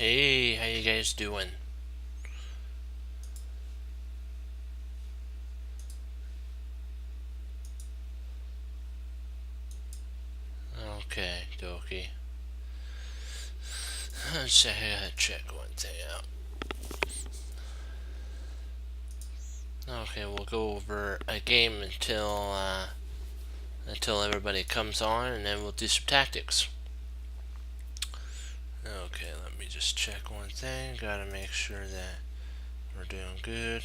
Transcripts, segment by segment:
Hey, how you guys doing? Okay, dokie. Let's check one thing out. Okay, we'll go over a game until everybody comes on, and then we'll do some tactics. Okay, let me just check one thing. Gotta make sure that we're doing good.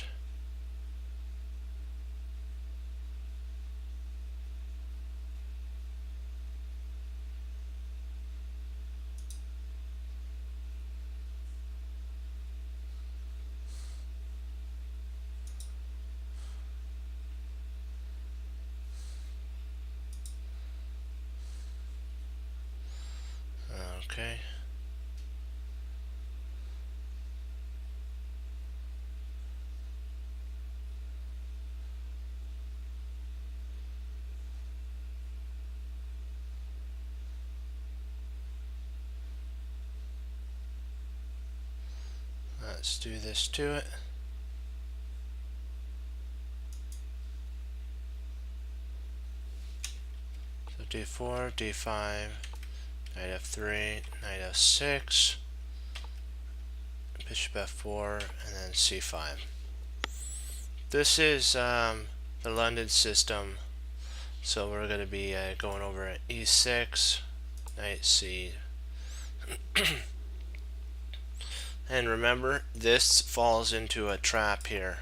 Okay. Let's do this to it. So D4, D5, Knight F3, Knight F6, Bishop F4, and then C5. This is the London system. So we're going to be going over at E6, Knight C. And remember, this falls into a trap here.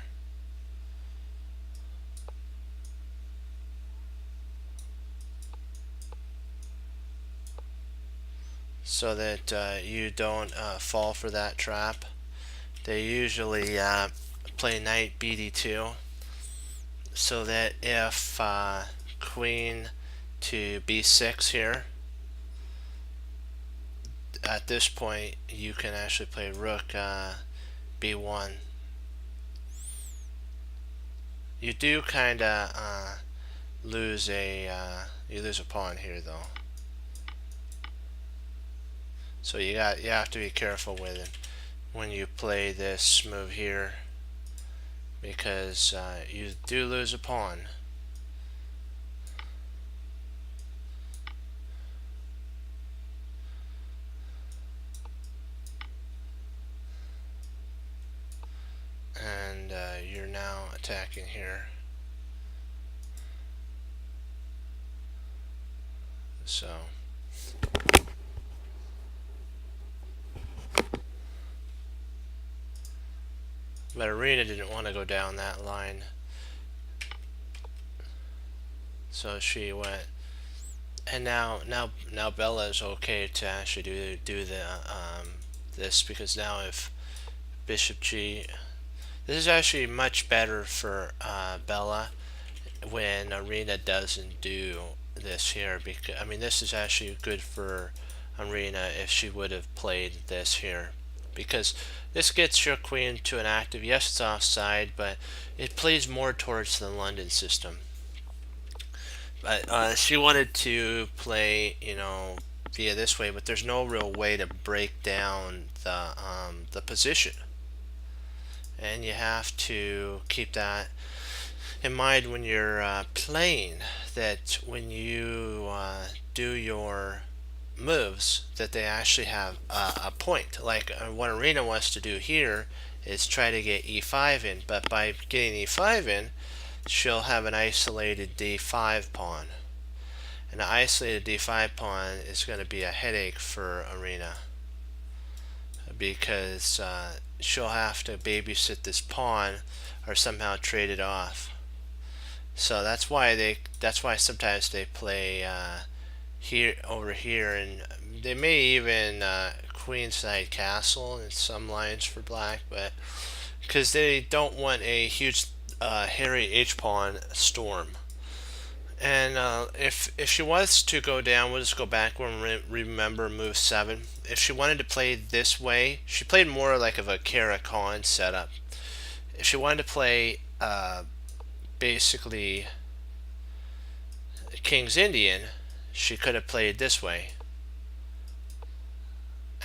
So that you don't fall for that trap. They usually play Knight BD2, so that if Queen to B6 here, at this point you can actually play Rook B1. You do kind of lose a pawn here though. So you have to be careful with it when you play this move here, because you do lose a pawn. And you're now attacking here. So but Irina didn't want to go down that line, so she went. And now Bella is okay to actually do the this, because now if Bishop G, this is actually much better for Bella when Irina doesn't do this here, because I mean this is actually good for Irina if she would have played this here, because this gets your queen to an active. Yes, it's offside, but it plays more towards the London system. But she wanted to play, via this way, but there's no real way to break down the position, and you have to keep that in mind when you're playing. That when you do your moves, that they actually have a point. Like what Irina wants to do here is try to get e5 in, but by getting e5 in, she'll have an isolated d5 pawn. And an isolated d5 pawn is going to be a headache for Irina, because she'll have to babysit this pawn or somehow trade it off. So that's why sometimes they play here over here, and they may even queenside castle in some lines for black, but because they don't want a huge hairy h pawn storm. And if she was to go down, we'll just go back and remember move 7. If she wanted to play this way, she played more like of a Caro-Kann setup. If she wanted to play basically King's Indian, she could have played this way.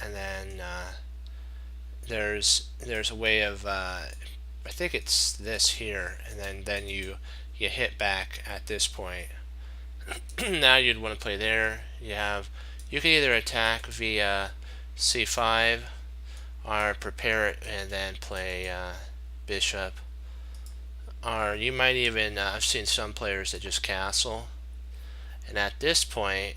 And then there's a way of I think it's this here, and then you hit back at this point. Now you'd want to play there. You can either attack via c5 or prepare it and then play bishop, or you might even I've seen some players that just castle. And at this point,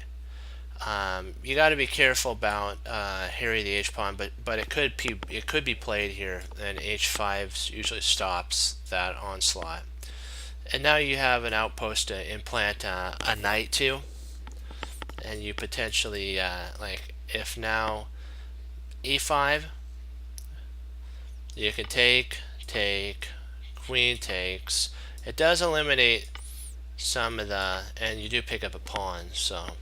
you got to be careful about Harry the H pawn, but it could be played here, and H5 usually stops that onslaught. And now you have an outpost to implant a knight to, and you potentially like if now E5, you can take, queen takes. It does eliminate some of the, and you do pick up a pawn, so.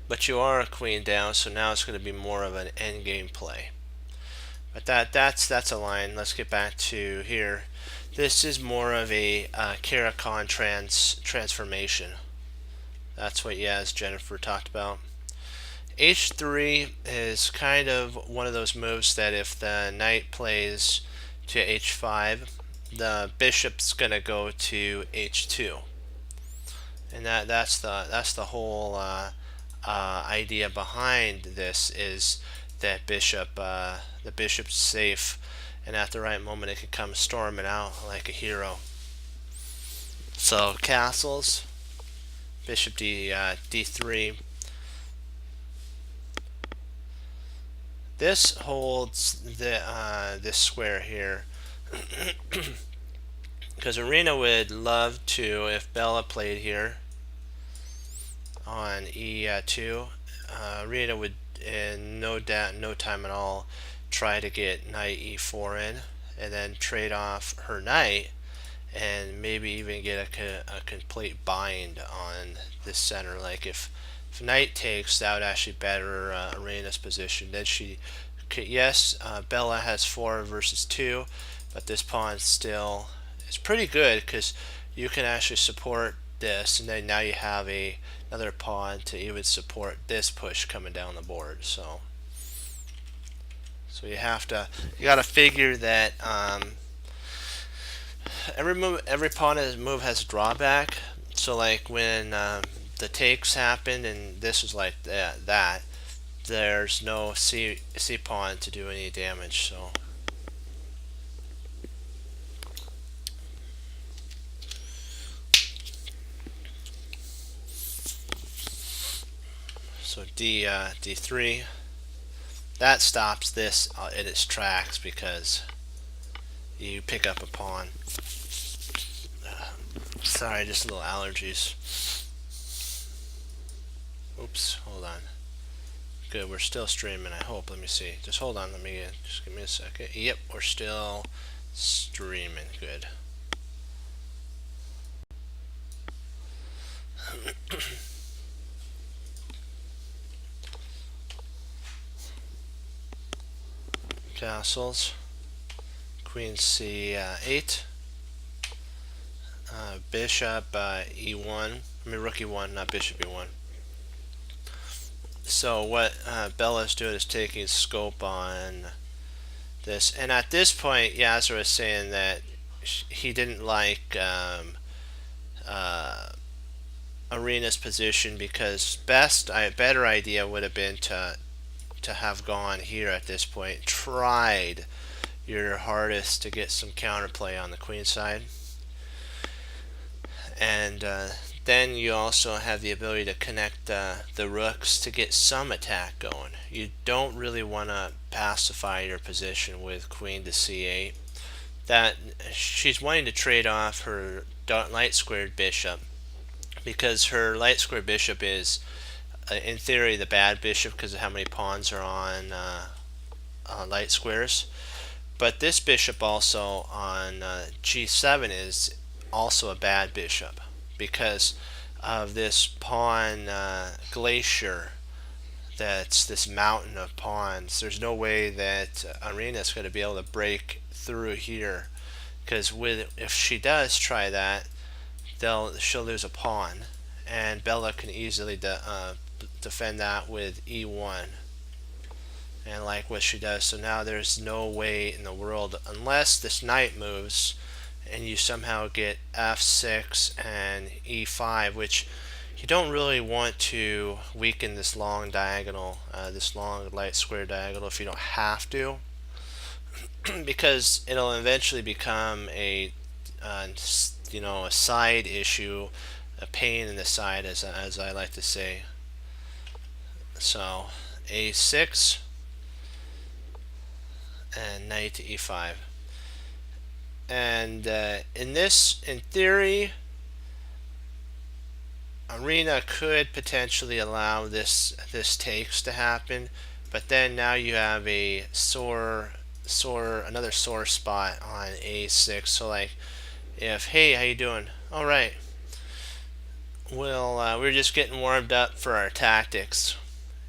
But you are a queen down, so now it's going to be more of an endgame play. But that's a line. Let's get back to here. This is more of a Caro-Kann transformation. That's what Yaz Jennifer talked about. H3 is kind of one of those moves that if the knight plays to H5, the bishop's going to go to H2, and that's the whole idea behind this, is that the bishop's safe, and at the right moment it can come storming out like a hero. So castles, bishop D3. This holds this square here. Because Irina would love to, if Bella played here on E2, Irina would in no time at all try to get knight E4 in, and then trade off her knight, and maybe even get a complete bind on this center. Like if knight takes, that would actually better Irina's position. Then she could, yes, Bella has 4 versus 2, but this pawn still is pretty good because you can actually support this, and then now you have another pawn to even support this push coming down the board. So you gotta figure that every pawn move has a drawback. So like when the takes happened and this was like that, there's no C pawn to do any damage. So D3, that stops this in its tracks because you pick up a pawn. Sorry, just little allergies. Oops, hold on. Good, we're still streaming, I hope. Let me see. Just hold on, just give me a second. Yep, we're still streaming. Good. Castles. Queen C8. Bishop E1. I mean rook E1, not bishop E1. So what Bella's doing is taking scope on this, and at this point Yasser was saying that he didn't like Irina's position, because better idea would have been to have gone here at this point, tried your hardest to get some counterplay on the queen side, and then you also have the ability to connect the rooks to get some attack going. You don't really want to pacify your position with queen to c8. That she's wanting to trade off her light squared bishop, because her light squared bishop is in theory the bad bishop because of how many pawns are on light squares. But this bishop also on G7 is also a bad bishop because of this pawn glacier. That's this mountain of pawns. There's no way that Irina's going to be able to break through here, because if she does try that, she'll lose a pawn, and Bella can easily defend that with E1, and like what she does. So now there's no way in the world, unless this knight moves and you somehow get f6 and e5, which you don't really want to weaken this long diagonal, this long light square diagonal, if you don't have to, because it'll eventually become a a side issue, a pain in the side, as I like to say. So a6 and knight to e5, and in theory, Arena could potentially allow this takes to happen, but then now you have a another sore spot on a6. So like, if hey, how you doing? All right. Well, we're just getting warmed up for our tactics,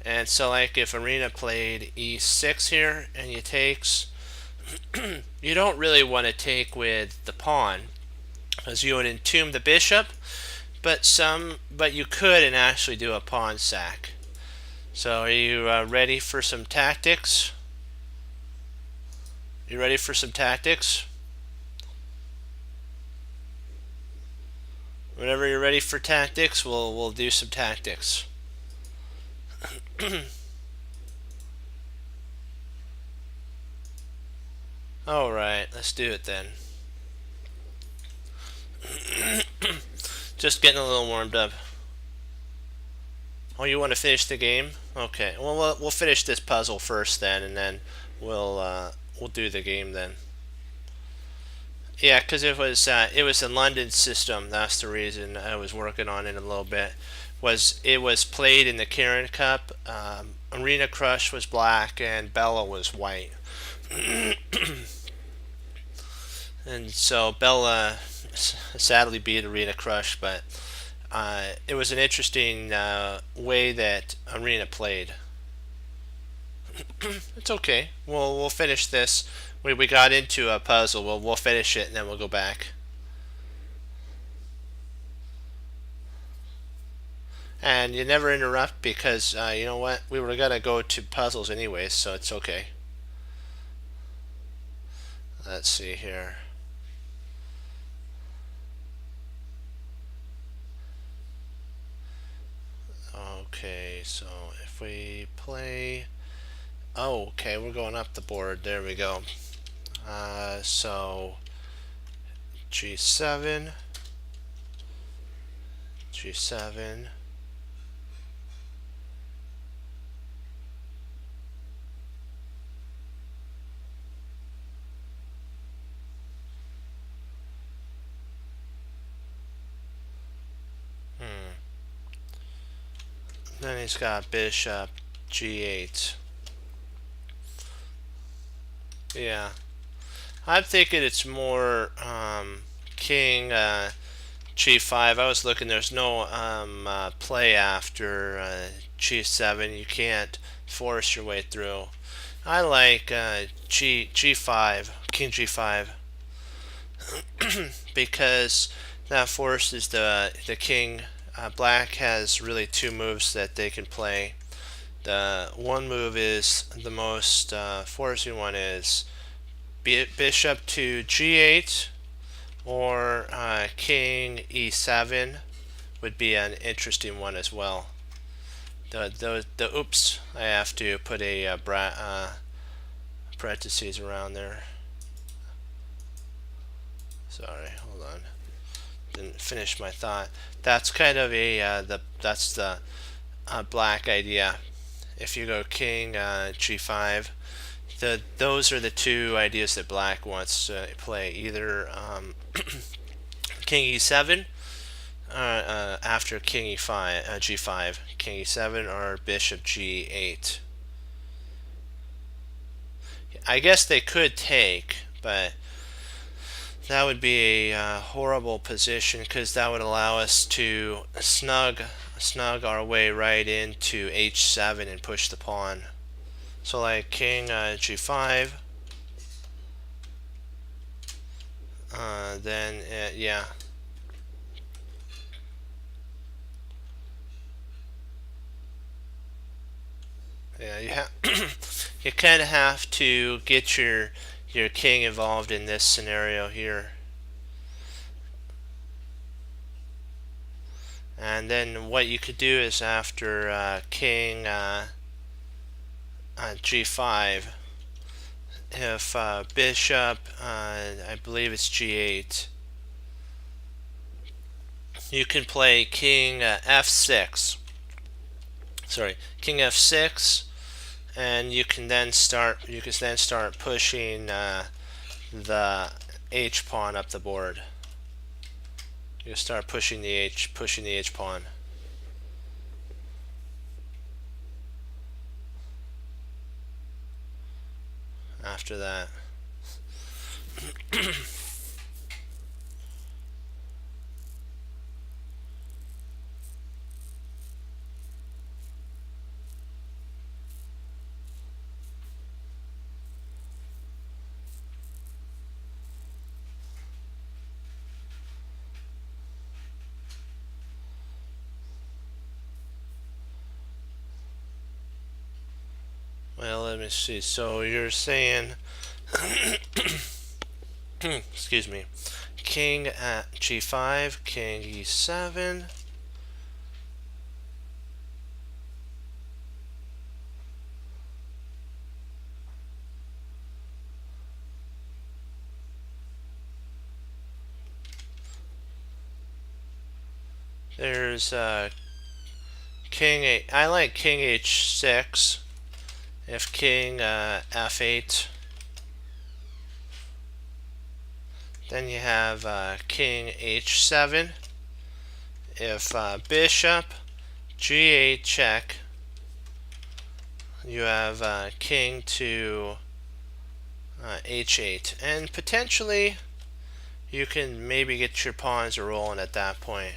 and so like if Arena played e6 here and you takes, you don't really want to take with the pawn because you would entomb the bishop. But you could and actually do a pawn sack. So are you ready for some tactics? You ready for some tactics? Whenever you're ready for tactics, we'll do some tactics. All right, let's do it then. Just getting a little warmed up. Oh, you want to finish the game? Okay. Well, we'll finish this puzzle first then, and then we'll do the game then. Yeah, because it was a London system. That's the reason I was working on it a little bit. It was played in the Kirin Cup. Arena Crush was black and Bella was white. And so Bella sadly beat Arena Crush, but it was an interesting way that Arena played. It's okay. We'll finish this. We got into a puzzle. We'll finish it and then we'll go back. And you never interrupt because you know what? We were gonna go to puzzles anyways, so it's okay. Let's see here. Okay, so if we play, oh, okay, we're going up the board. There we go. So G7, G7. Then he's got bishop G8. Yeah, I'm thinking it's more king G5. I was looking. There's no play after G7. You can't force your way through. I like G5, King G5, because that forces the king. Black has really two moves that they can play. The one move is the most forcing one is bishop to G8 or king E7 would be an interesting one as well. Oops, I have to put a parentheses around there. Sorry, hold on. Didn't finish my thought. That's kind of that's the black idea. If you go king G5, those are the two ideas that black wants to play. Either king E7 after king E5, G5, king E7, or bishop G8. I guess they could take, but that would be a horrible position because that would allow us to snug our way right into H7 and push the pawn. So like king G5, then yeah. Yeah, you kind of have to get your king involved in this scenario here. And then what you could do is after king g5, if bishop, I believe it's g8, you can play king f6. Sorry, king f6, and you can then start pushing the h pawn up the board. You start pushing the h pawn. After that. Well, let me see. So you're saying, excuse me, king at g5, king e7. There's king 8. I like king h6. If king f8, then you have king h7. If bishop g8 check, you have king to h8, and potentially you can maybe get your pawns rolling at that point.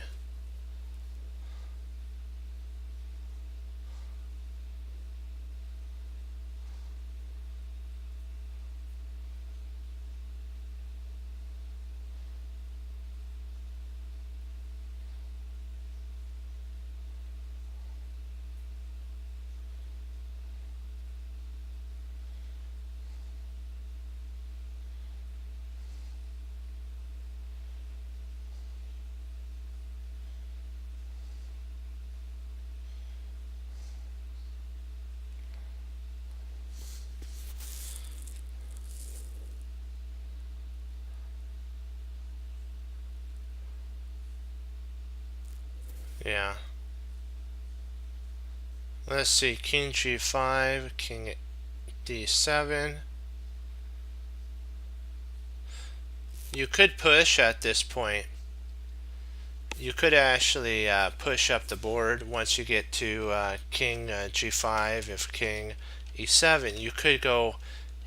Yeah. Let's see, king g5, king d7. You could push at this point. You could actually push up the board once you get to king g5. If king e7, you could go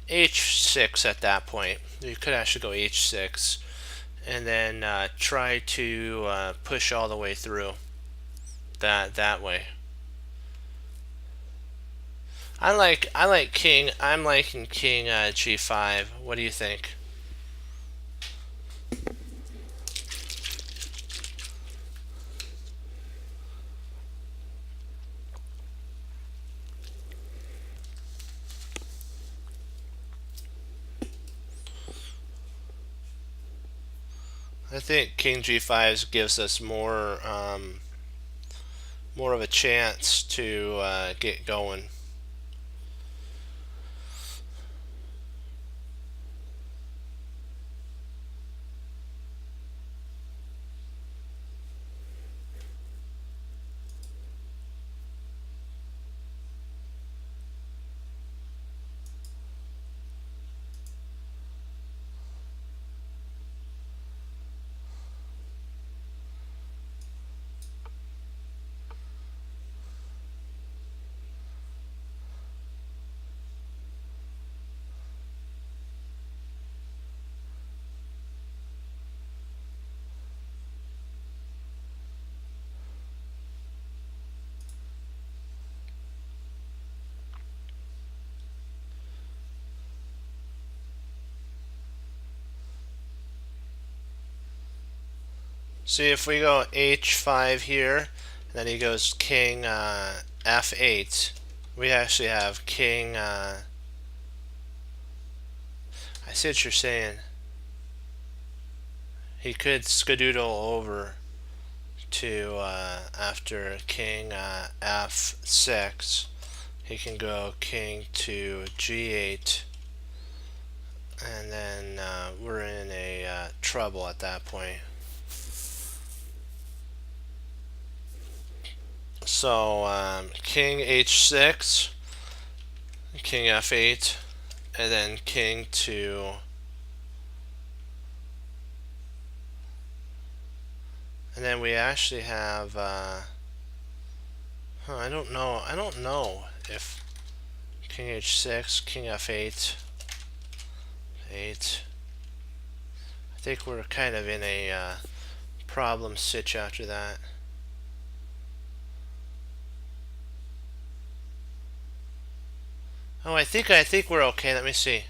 h6 at that point. You could actually go h6 and then try to push all the way through that way. I'm liking king g5. What do you think? I think king g5 gives us more of a chance to get going. See, if we go h5 here, then he goes king f8. We actually have king I see what you're saying. He could skedoodle over to after king f6. He can go king to g8, and then we're in a trouble at that point. So king h6, king f8, and then king to, and then we actually have I don't know if king h6, king f8, 8. I think we're kind of in a problem sitch after that. Oh, I think we're okay. Let me see.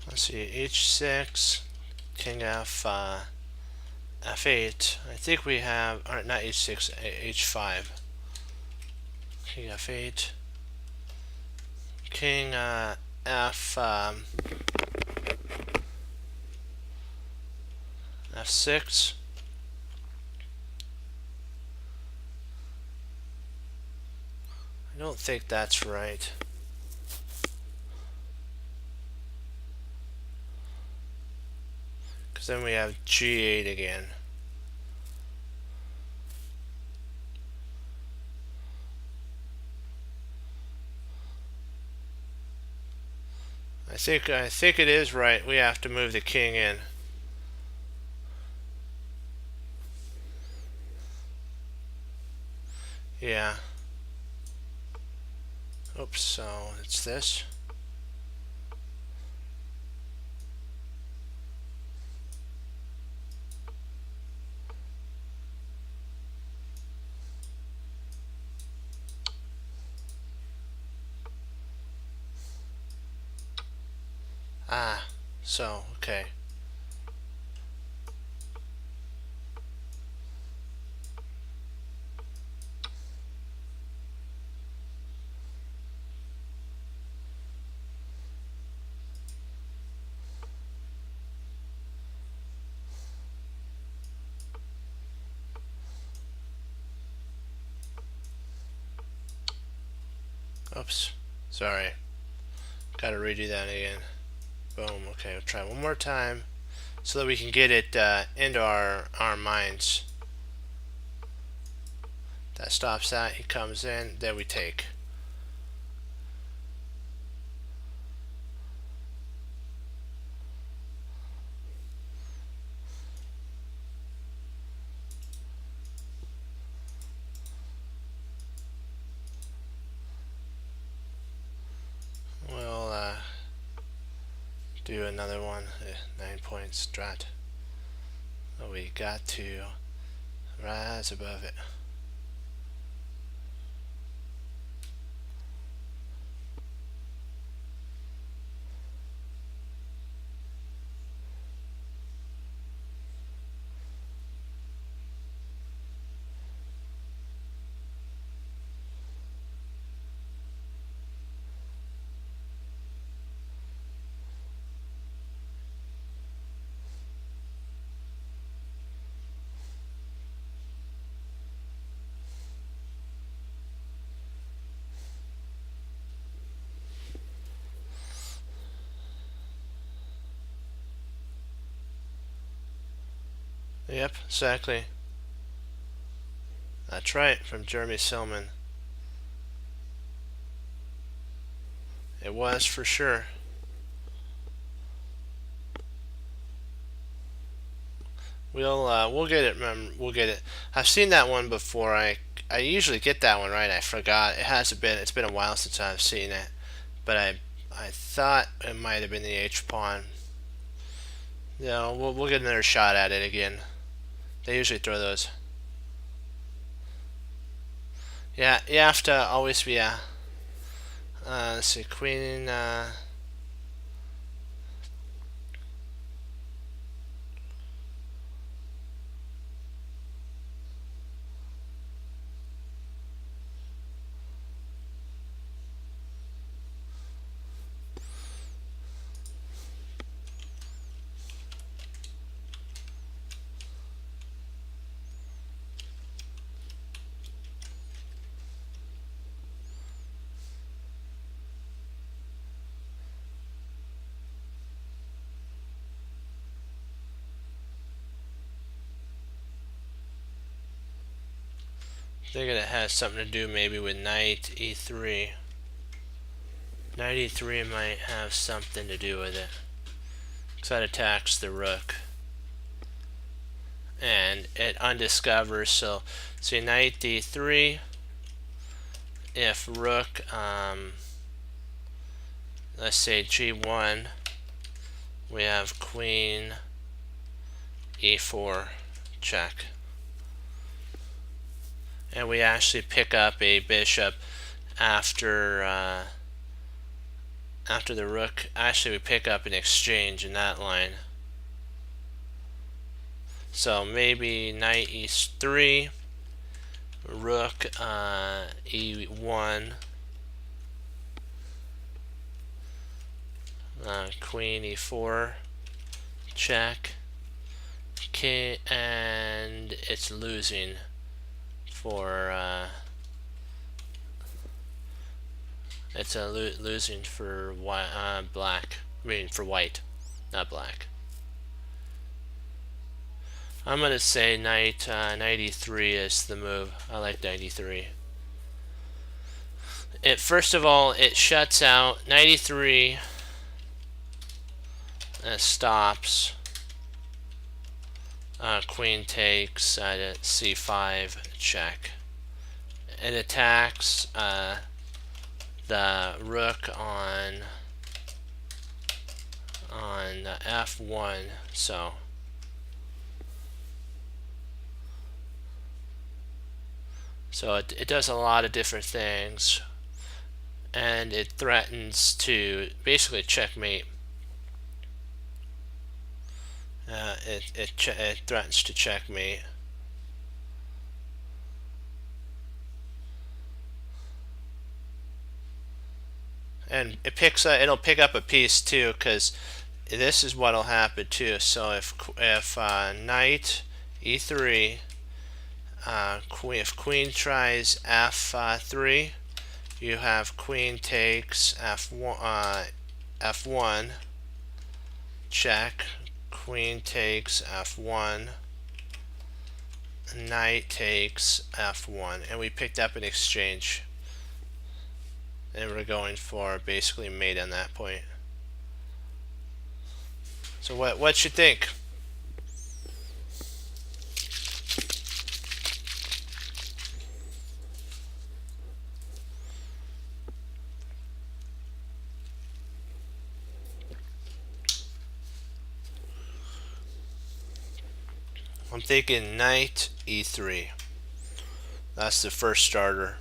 Let's see, h6, king f8. I think we have, or not h6, h5. King f8, king f6. I don't think that's right. Because then we have g8 again. I think it is right. We have to move the king in. Yeah. Oops, so it's this. Ah, so, okay. Oops, sorry. Gotta redo that again. Boom, okay, we'll try one more time so that we can get it into our minds. That stops that, he comes in, then we take. We'll do another one, 9 points strat. Oh, we got to rise above it. Yep, exactly. That's right, from Jeremy Silman. It was for sure. We'll get it. We'll get it. I've seen that one before. I usually get that one right. I forgot. It's been a while since I've seen it, but I thought it might have been the H pawn. Yeah, we'll get another shot at it again. They usually throw those. Yeah, you have to always be a. Let's see, queen. I think it has something to do maybe with knight e3. Knight e3 might have something to do with it. Because that attacks the rook. And it undiscovers, so see knight d3. If rook, let's say g1, we have queen e4 check. And we actually pick up a bishop after after the rook. Actually, we pick up an exchange in that line. So maybe knight e3, rook e1, queen e4 check. Okay, and it's losing for losing for black. I mean for white, not black. I'm gonna say knight e3 is the move. I like knight e3. It first of all it shuts out knight e3. Stops. Queen takes at c5 check. It attacks the rook on f1. So it does a lot of different things, and it threatens to basically checkmate. It threatens to checkmate. And it'll pick up a piece too, because this is what'll happen too. So if knight e3, if queen tries f3, you have queen takes f1, f1 check. Queen takes f1, knight takes f1, and we picked up an exchange. And we're going for basically mate on that point. So what you think? I'm thinking knight e3. That's the first starter.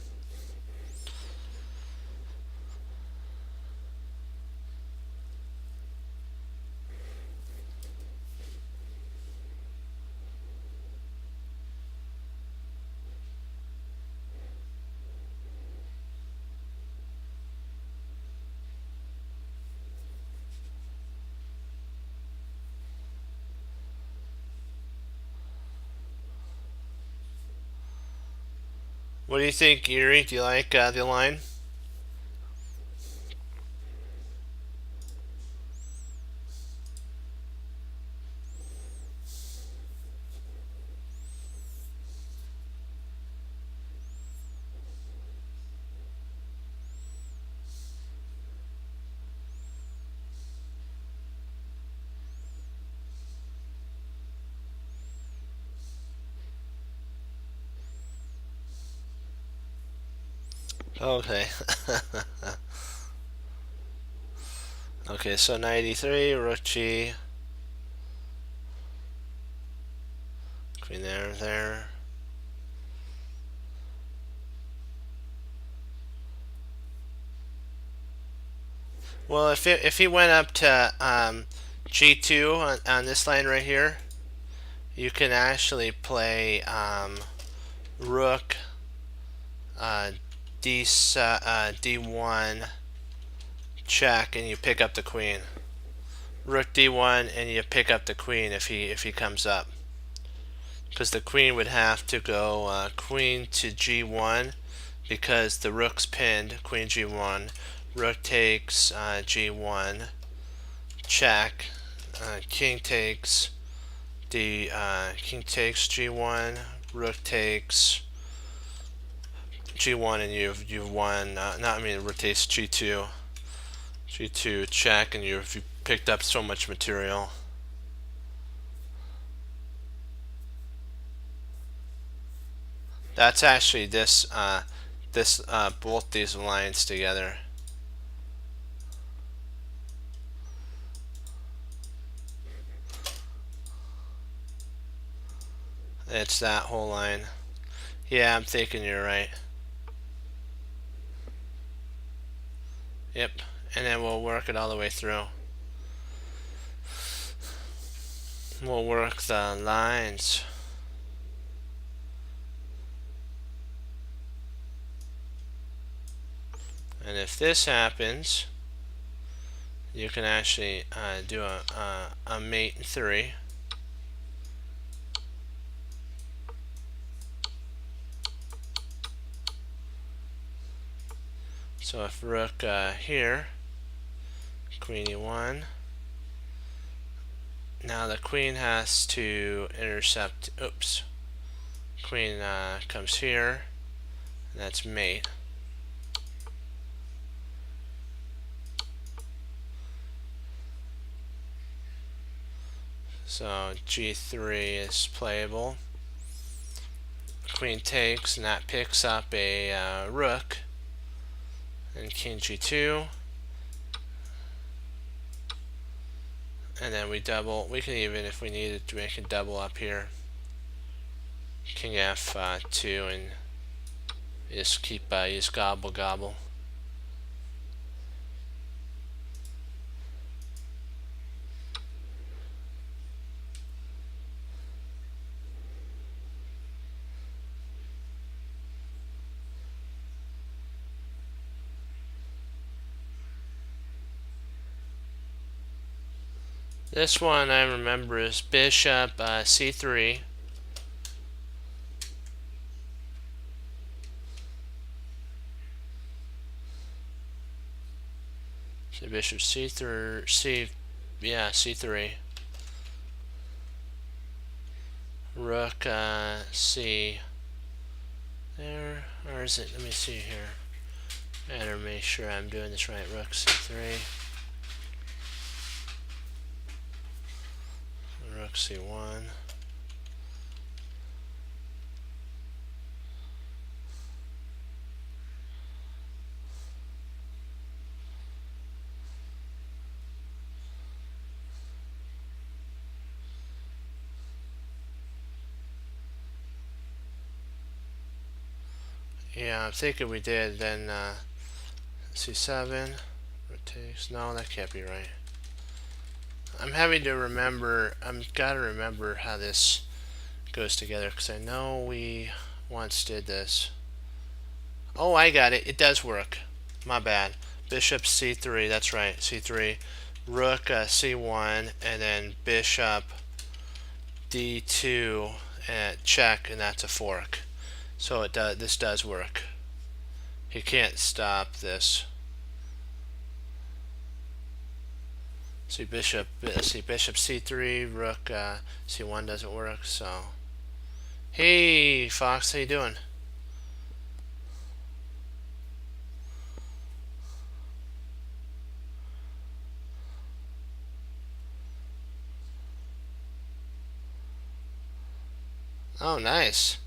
What do you think, Erie? Do you like the line? Okay. Okay, so 93, rook g. between there and there. Well, if he went up to G2 on this line right here, you can actually play Rook D1 check, and you pick up the queen. Rook D1, and you pick up the queen if he comes up, because the queen would have to go queen to G1 because the rook's pinned. Queen G1, rook takes G1 check, king takes king takes G1, rook takes G1, and you've won. Rook takes G2, G2 check, and you've picked up so much material. That's actually this both these lines together. It's that whole line. Yeah, I'm thinking you're right. Yep, and then we'll work it all the way through. We'll work the lines. And if this happens, you can actually do a mate in 3. So if rook here, queen e1, now the queen has to intercept, oops, queen comes here, and that's mate. So g3 is playable. Queen takes, and that picks up a rook, and king g2, and then we double. We can even, if we needed to make a double up here, king f2, and just keep just gobble gobble. This one I remember is bishop c3. So bishop c3, c3. Rook c there, or is it? Let me see here. Better make sure I'm doing this right. Rook c3. Rook c1. Yeah, I'm thinking we did. Then c7. Rotates. No, that can't be right. I'm having to remember. I'm gotta remember how this goes together, because I know we once did this. Oh, I got it. It does work. My bad. Bishop c3. That's right. C3. Rook c1, and then bishop d2 check, and that's a fork. So it does. This does work. He can't stop this. See bishop. See bishop c3. Rook c1 doesn't work. So, hey Fox, how you doing? Oh, nice.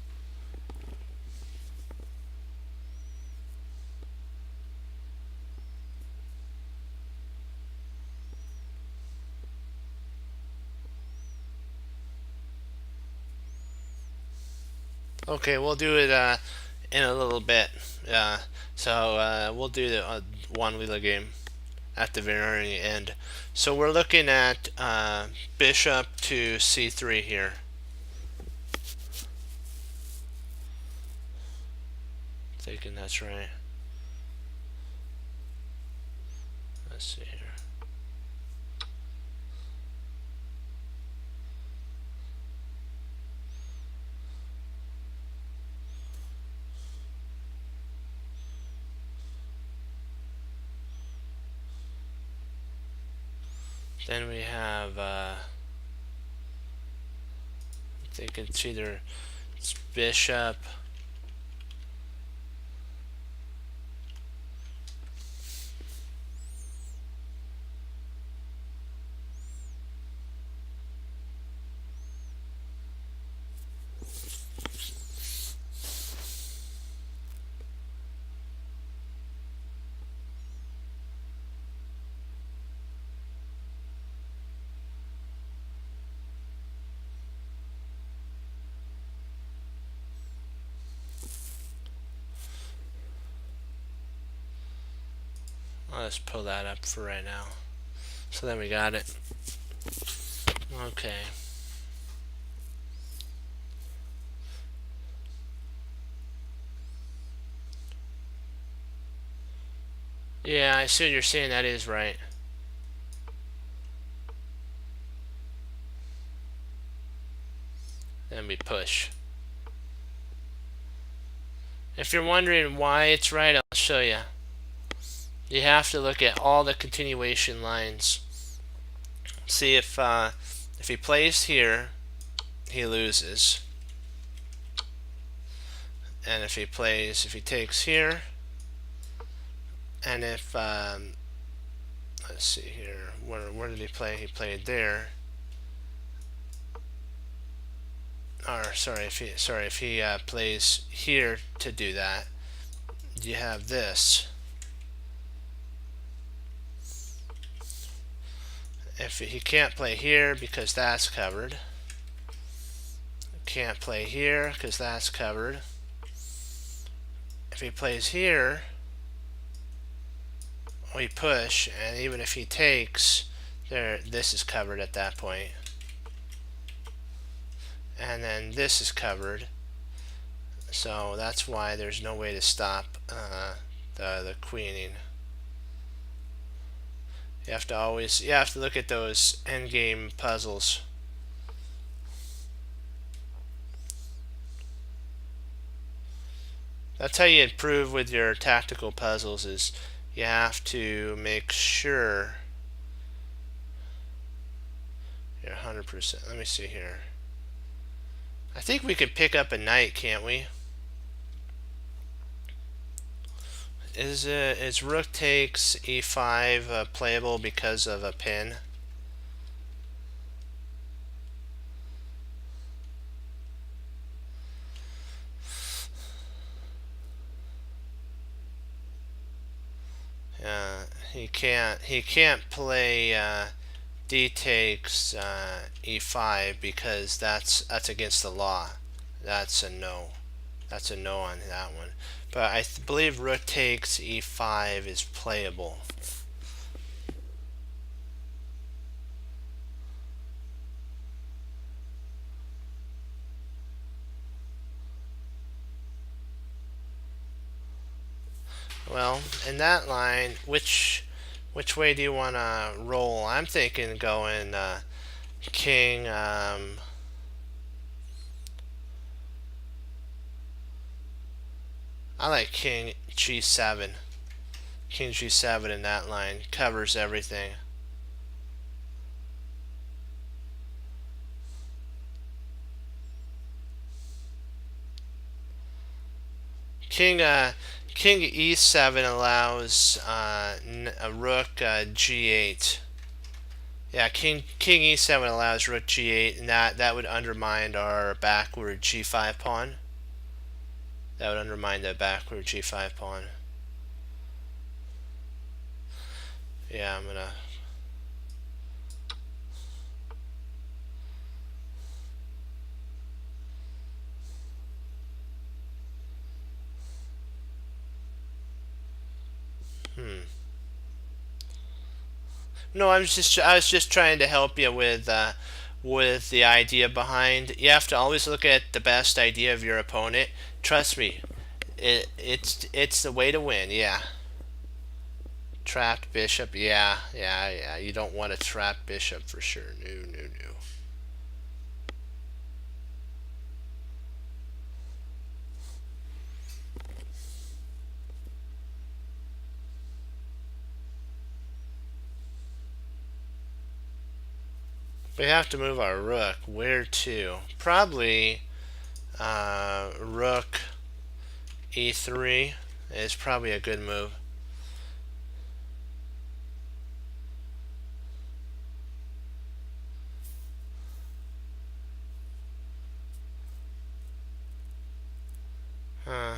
Okay, we'll do it in a little bit. We'll do the one Lila game at the very end. So we're looking at bishop to c3 here. Thinking that's right. Let's see here. Then we have, I think it's either bishop. I'll just pull that up for right now. So then we got it. Okay. Yeah, I see what you're saying. That is right. Then we push. If you're wondering why it's right, I'll show you. You have to look at all the continuation lines. See if he plays here, he loses. And if he takes here, and if let's see here, where did he play? He played there. Or if he plays here to do that, you have this. If he can't play here because that's covered, can't play here because that's covered. If he plays here, we push, and even if he takes, this is covered at that point. And then this is covered. So that's why there's no way to stop the queening. You have to look at those endgame puzzles. That's how you improve with your tactical puzzles, is you have to make sure you're 100%. Let me see here. I think we could pick up a knight, can't we? Is rook takes e5 playable because of a pin? He can't play d takes e5 because that's against the law. That's a no. That's a no on that one. But I believe rook takes e5 is playable. Well, in that line, which way do you want to roll? I'm thinking going king. I like king g7. King g7 in that line covers everything. King e7 allows a rook g8. Yeah, king e7 allows rook g8, and that would undermine our backward g5 pawn. That would undermine the backward g5 pawn. Yeah, I'm gonna. No, I was just trying to help you with the idea behind. You have to always look at the best idea of your opponent. Trust me, it's the way to win. Yeah, trapped bishop. Yeah, yeah, yeah. You don't want a trapped bishop for sure. No, no, no. We have to move our rook. Where to? Probably rook e3 is probably a good move. Huh.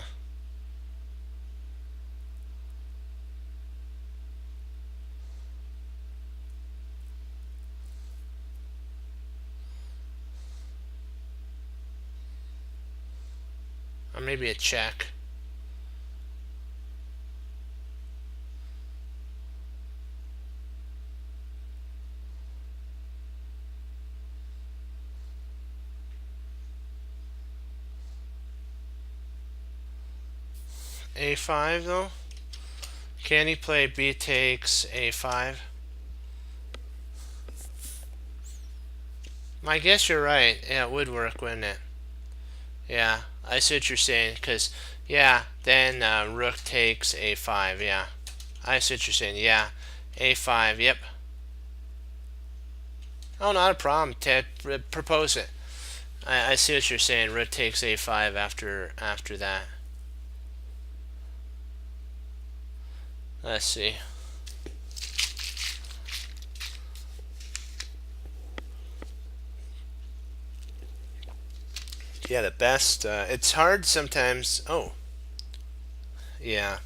Or maybe a check. A5 though? Can he play b takes a5? I guess you're right. Yeah, it would work, wouldn't it? Yeah, I see what you're saying. Because, yeah, then rook takes a5. Yeah, I see what you're saying. Yeah, a5. Yep. Oh, not a problem, Ted. Propose it. I see what you're saying. Rook takes a5 after that. Let's see. Yeah, the best. It's hard sometimes. Oh, yeah.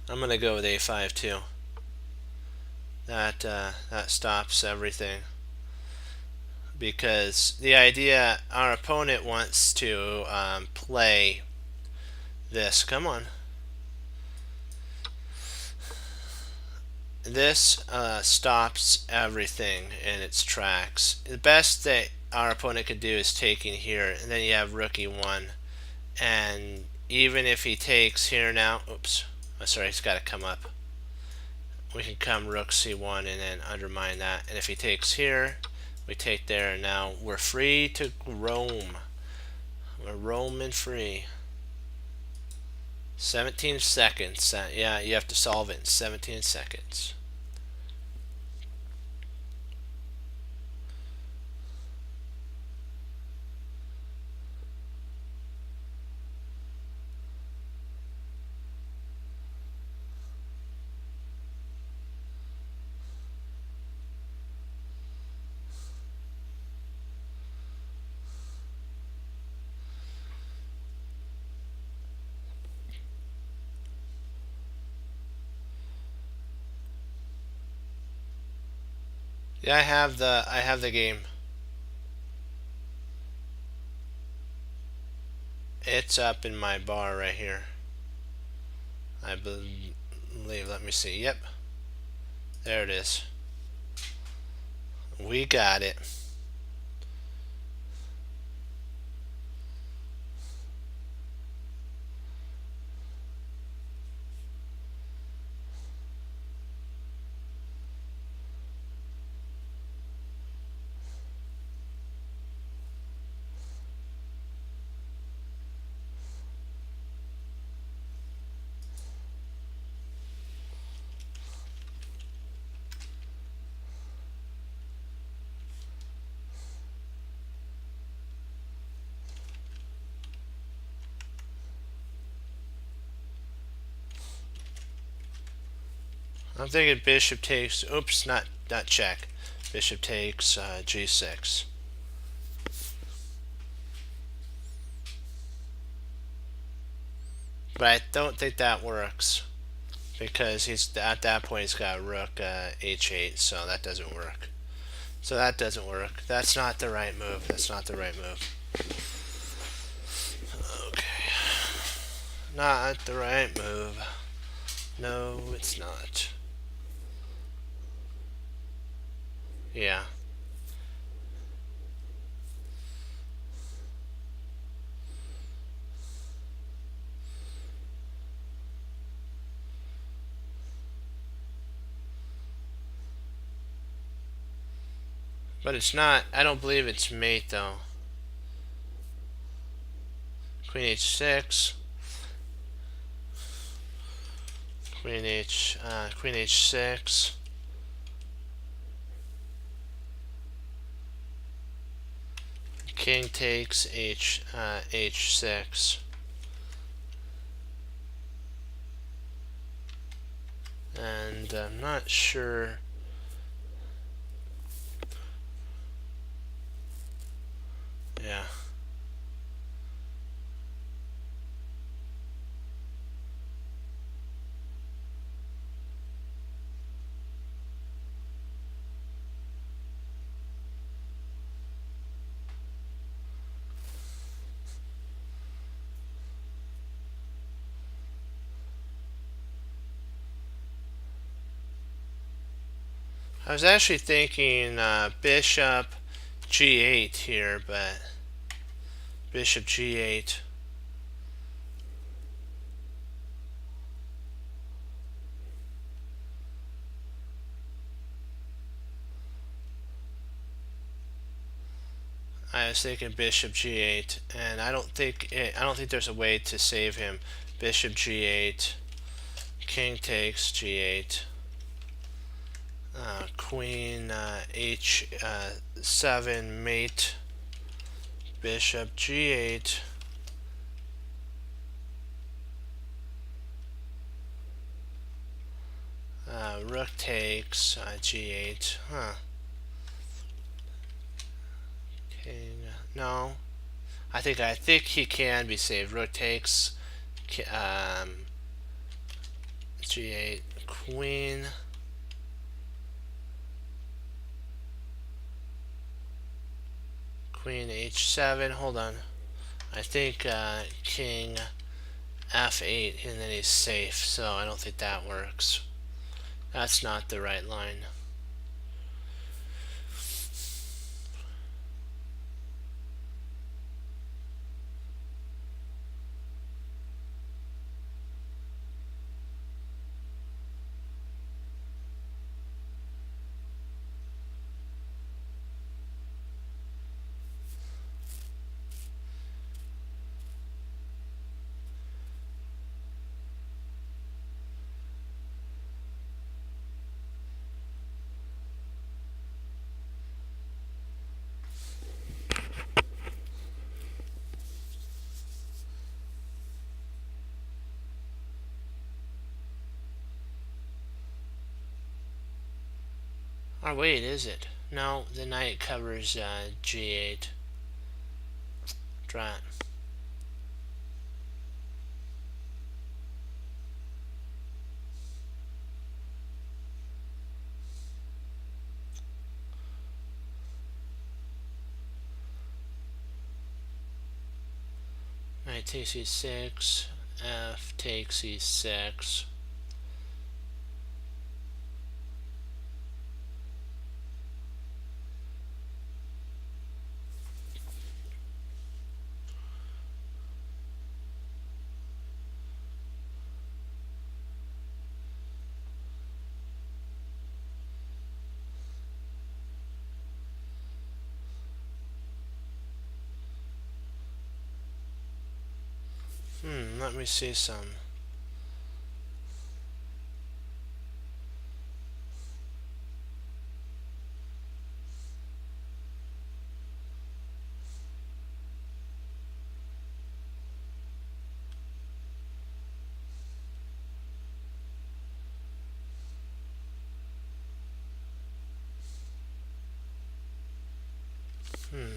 I'm gonna go with a5 too. That stops everything, because the idea our opponent wants to play this. Come on. This stops everything in its tracks. The best that our opponent could do is taking here, and then you have rook e1, and even if he takes here now, oops, oh, sorry, he's got to come up. We can come rook c1 and then undermine that, and if he takes here, we take there, and now we're free to roam. We're roaming free. 17 seconds. Yeah, you have to solve it in 17 seconds. Yeah, I have the game. It's up in my bar right here. I believe. Let me see. Yep, there it is. We got it. I'm thinking bishop takes. Oops, not check. Bishop takes g6. But I don't think that works, because he's at that point he's got rook h8, so that doesn't work. So that doesn't work. That's not the right move. That's not the right move. Okay. Not the right move. No, it's not. Yeah. But it's not, I don't believe it's mate though. Queen h6. Queen h6. King takes h6. And I'm not sure. Yeah. I was actually thinking bishop g8 here, but bishop g8. I was thinking bishop g8, and I don't think there's a way to save him. Bishop g8, king takes g8, queen h7 mate, bishop g8, rook takes g8. Huh. King. No. I think he can be saved. Rook takes g8, queen. Queen h7. Hold on. I think king f8, and then he's safe. So I don't think that works. That's not the right line. Oh wait, is it? No, the knight covers g8. Drat. Knight takes e6. F takes e6. Let me see some. Hmm.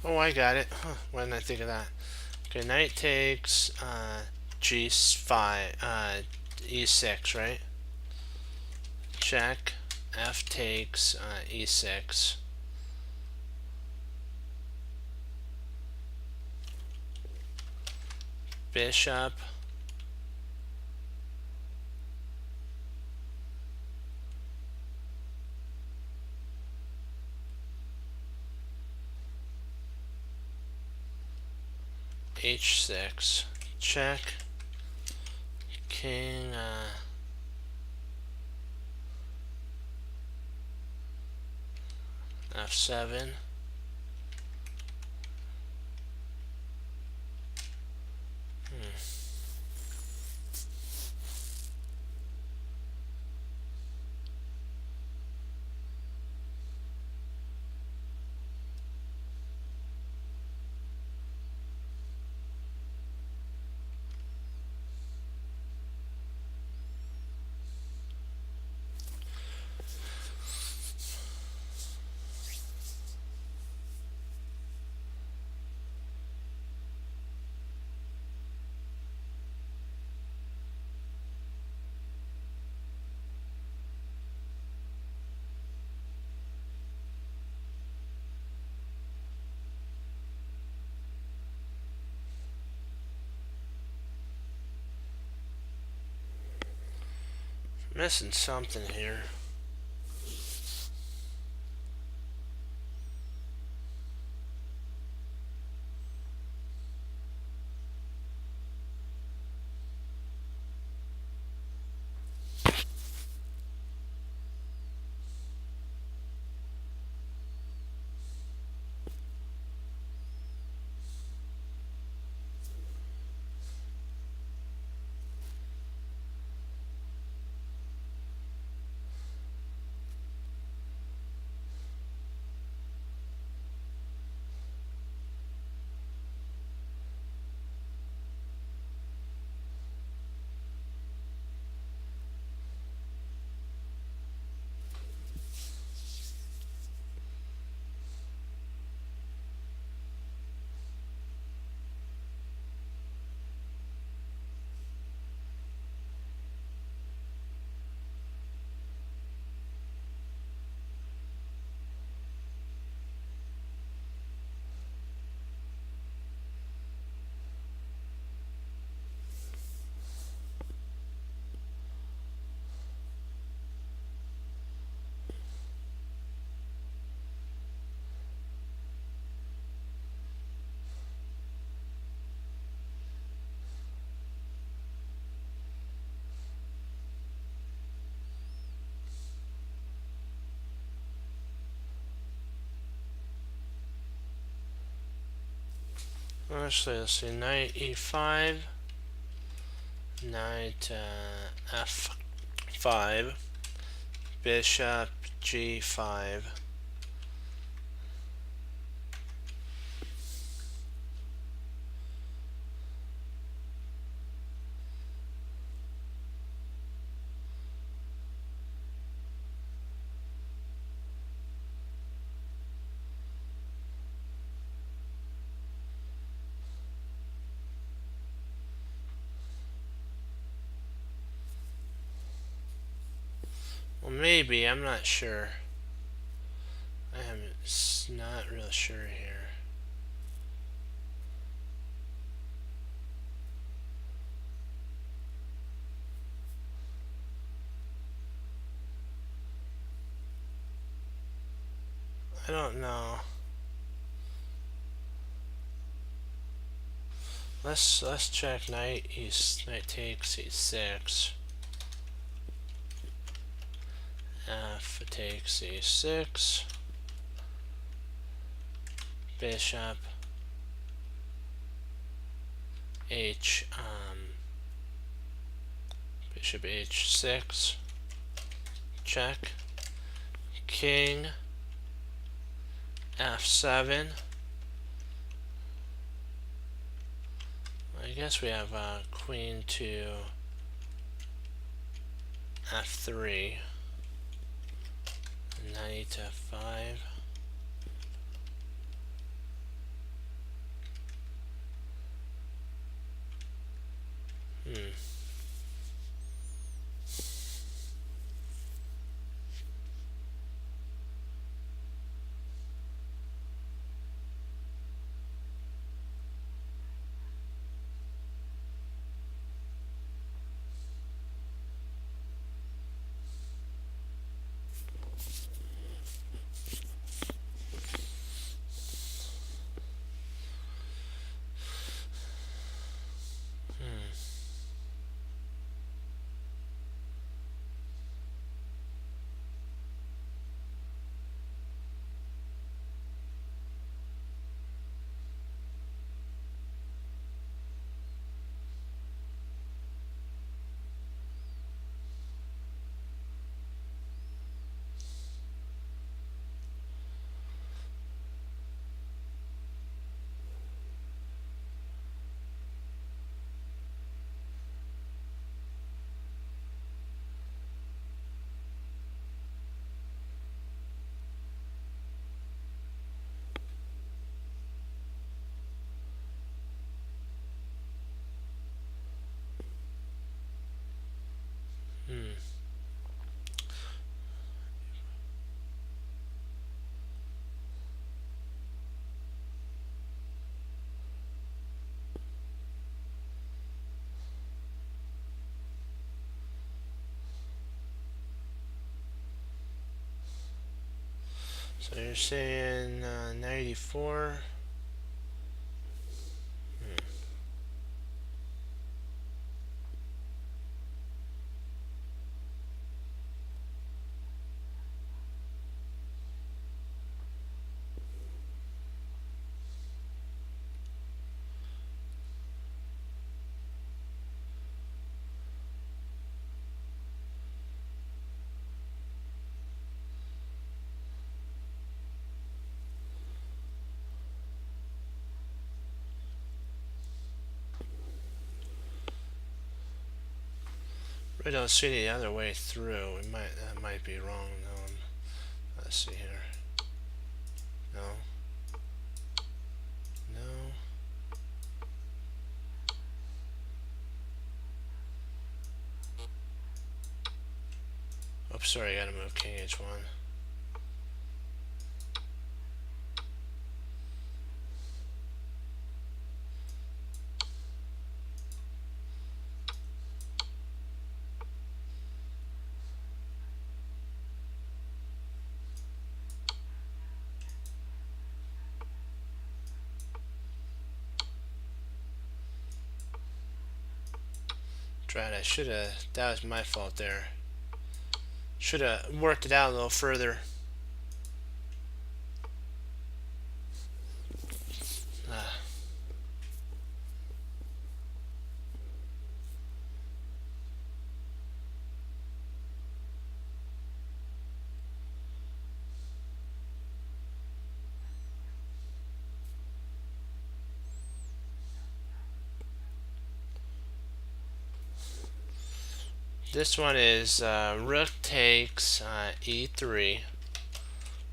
Oh, I got it. Huh, why didn't I think of that? Okay, knight takes G5, E6, right? Check. F takes E6. Bishop. H6. Check. King. F7. Missing something here. Actually, let's see. Knight E5. Knight F5. Bishop G5. Well, maybe. I'm not sure. I'm not real sure here. I don't know. Let's check knight knight takes E6. F takes E6. Bishop H Bishop H6. Check. King F7. I guess we have queen to F3. Knight F5. So you're saying 94. We don't see the other way through. That might be wrong. Let's see here. No. No. Oops, sorry, I gotta move King H1. Drat, I should have, that was my fault there. Should have worked it out a little further. This one is rook takes e3.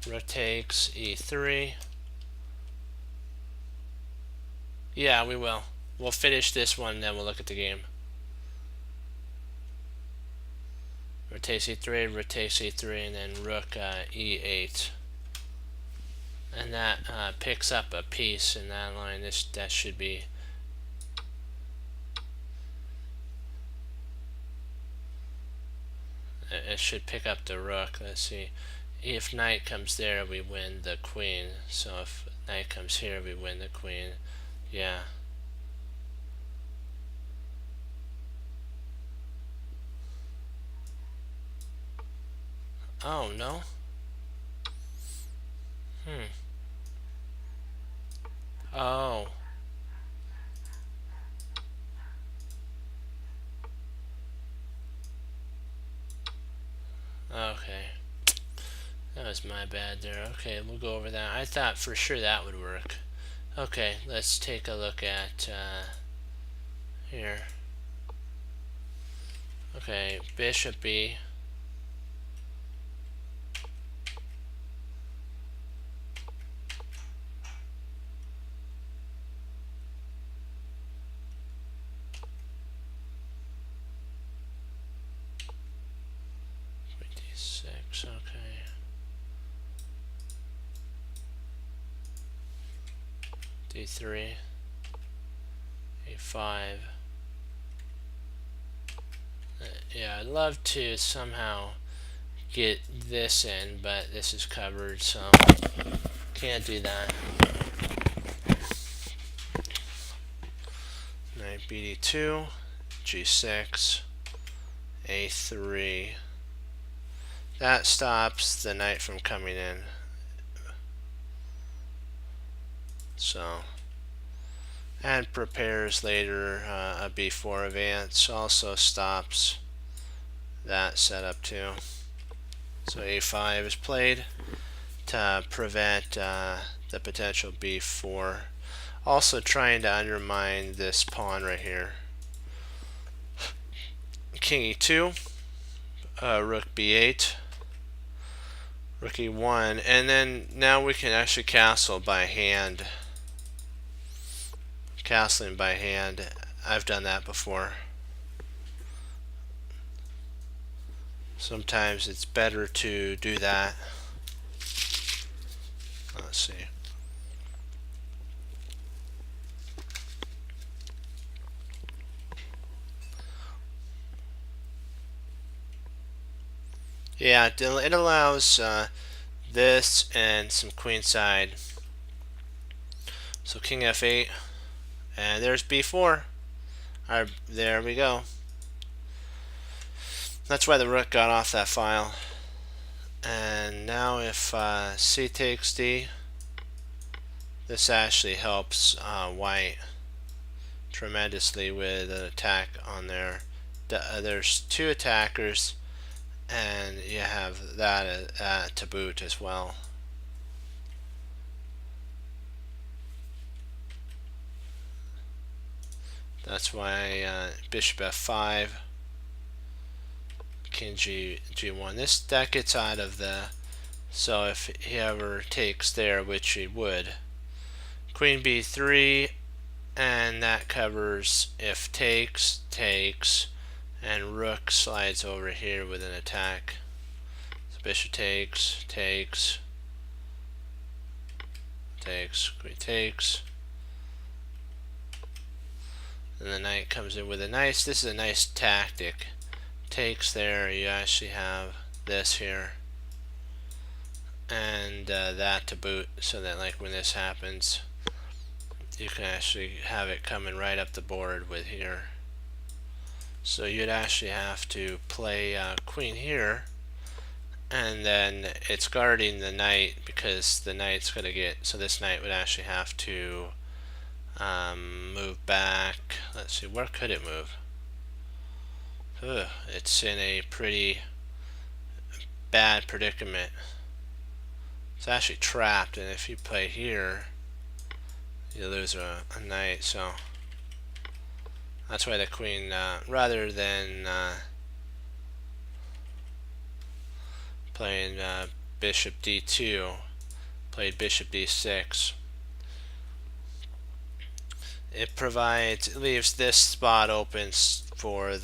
Rook takes e3. Yeah, we will. We'll finish this one, then we'll look at the game. Rook takes e3, rook takes e3, and then rook e8. And that picks up a piece in that line. That should be. It should pick up the rook. Let's see. If knight comes there, we win the queen. So if knight comes here, we win the queen. Yeah. Oh, no? Oh. Okay. That was my bad there. Okay, we'll go over that. I thought for sure that would work. Okay, let's take a look at here. Okay, bishop B. D6, okay. D3, A5. Yeah, I'd love to somehow get this in, but this is covered, so can't do that. Knight BD2, G6, A3. That stops the knight from coming in. So, and prepares later a B4 advance. Also stops that setup too. So A5 is played to prevent the potential B4. Also trying to undermine this pawn right here. King E2, Rook B8, Rook E1, and then now we can actually castle by hand. Castling by hand. I've done that before. Sometimes it's better to do that. Let's see. Yeah, it allows this and some queenside. So king f8, and there's b4. There we go. That's why the rook got off that file. And now if c takes d, this actually helps white tremendously with an attack on there. There's two attackers, and you have that to boot as well. That's why bishop f5, king g1. That gets out of the, so if he ever takes there, which he would, queen b3, and that covers if takes, and rook slides over here with an attack. So bishop takes, queen takes, and the knight comes in with a nice, this is a nice tactic. Takes there, you actually have this here, and that to boot, so that like when this happens, you can actually have it coming right up the board with here. So you'd actually have to play queen here, and then it's guarding the knight because the knight's going to get, so this knight would actually have to move back. Let's see, where could it move? It's in a pretty bad predicament. It's actually trapped, and if you play here, you lose a knight. So that's why the queen, rather than playing bishop d2, played bishop d6. It leaves this spot open for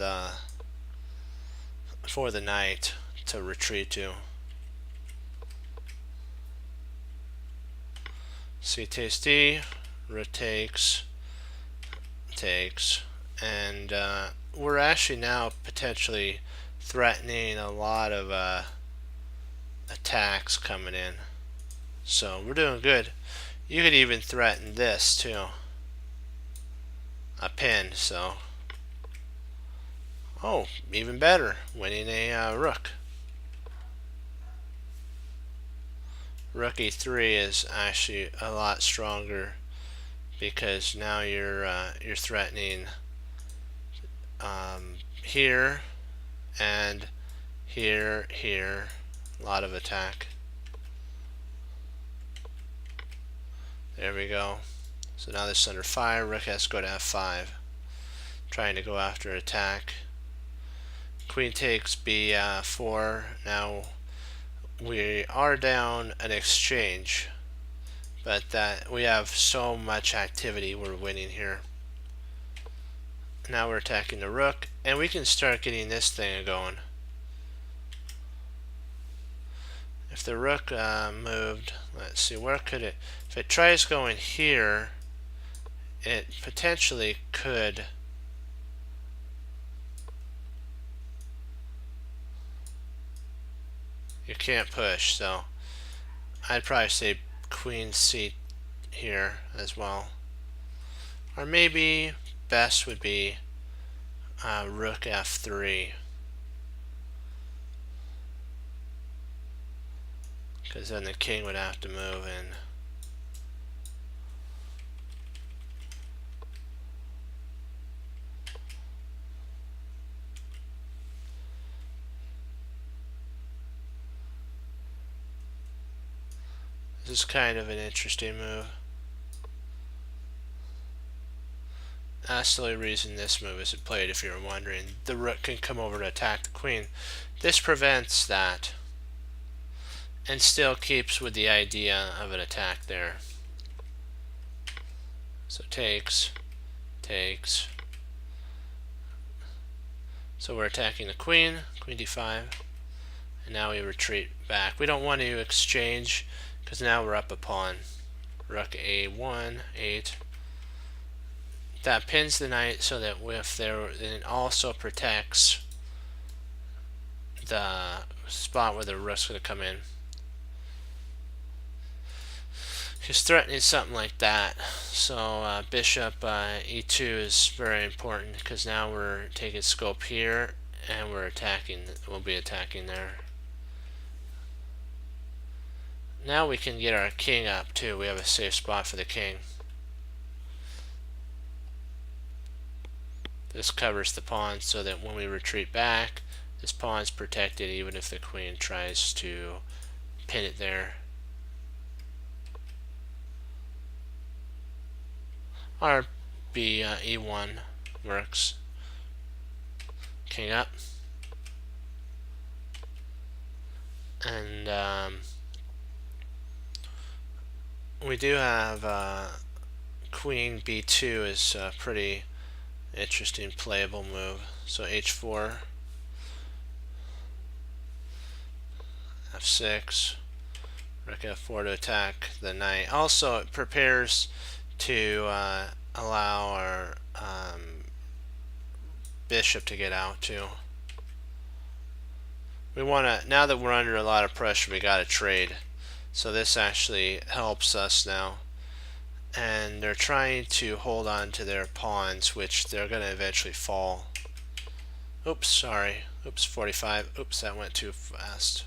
the knight to retreat to. C takes d, rook takes, and we're actually now potentially threatening a lot of attacks coming in. So we're doing good. You could even threaten this too, a pin. So even better, winning a rook. Rook e3 is actually a lot stronger because now you're threatening here and here, a lot of attack. There we go. So now this is under fire. Rook has to go to f5, trying to go after attack. Queen takes b4. Now we are down an exchange, but that we have so much activity, we're winning here. Now we're attacking the rook, and we can start getting this thing going. If the rook moved, let's see, where could it, if it tries going here, it potentially could you can't push, so I'd probably say queen c here as well, or maybe best would be rook f3, because then the king would have to move in. This is kind of an interesting move. That's the only reason this move isn't played, if you're wondering. The rook can come over to attack the queen. This prevents that and still keeps with the idea of an attack there. So takes. So we're attacking the queen, queen d5, and now we retreat back. We don't want to exchange because now we're up a pawn. Rook a1, 8. That pins the knight so that if there, it also protects the spot where the rook's going to come in. He's threatening something like that. So bishop e2 is very important because now we're taking scope here and we're attacking. We'll be attacking there. Now we can get our king up too. We have a safe spot for the king. This covers the pawn so that when we retreat back, this pawn's protected even if the queen tries to pin it there. Or e1 works. King up. And we do have queen b2 is a pretty interesting playable move. So h4, f6, rook f4 to attack the knight. Also, it prepares to allow our bishop to get out too. We want to, now that we're under a lot of pressure, we got to trade. So this actually helps us now. And they're trying to hold on to their pawns, which they're going to eventually fall. Oops, sorry. Oops, 45. Oops, that went too fast.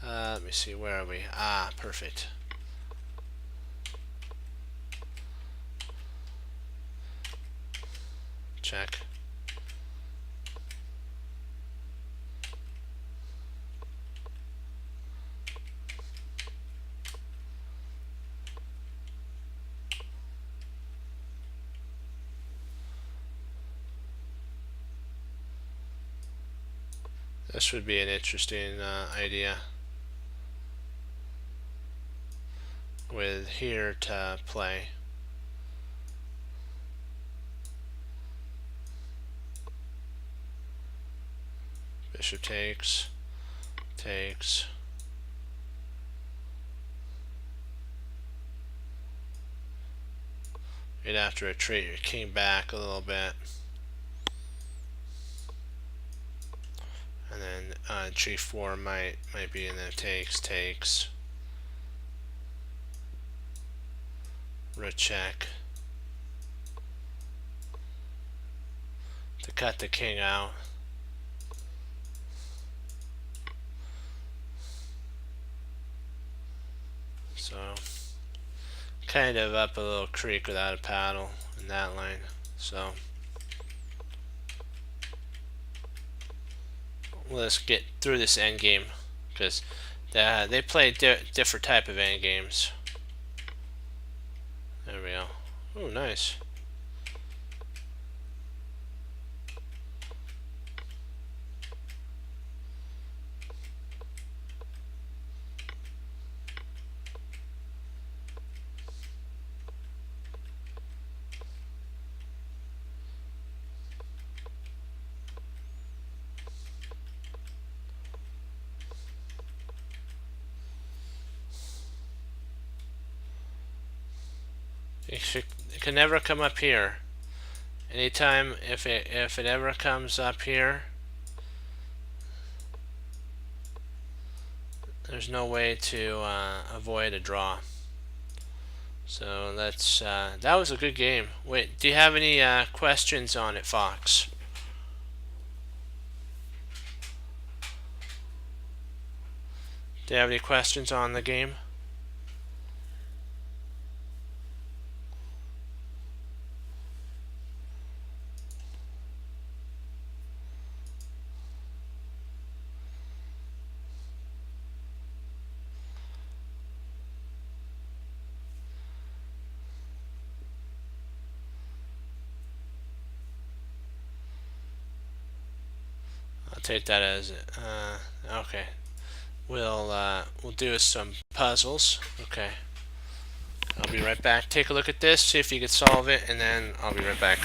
Let me see, where are we? Ah, perfect. Check. This would be an interesting idea with here to play. Bishop takes, takes. You'd have to retreat your king back a little bit. And then g4 might be in the takes. Rook check. To cut the king out. So kind of up a little creek without a paddle in that line. So let's get through this endgame because they play different type of endgames. There we go. Oh, nice. It can never come up here. Anytime if it ever comes up here, there's no way to avoid a draw. So that's that was a good game. Wait, do you have any questions on it, Fox? Do you have any questions on the game? I'll take that as okay. We'll do some puzzles. Okay. I'll be right back. Take a look at this, see if you can solve it, and then I'll be right back.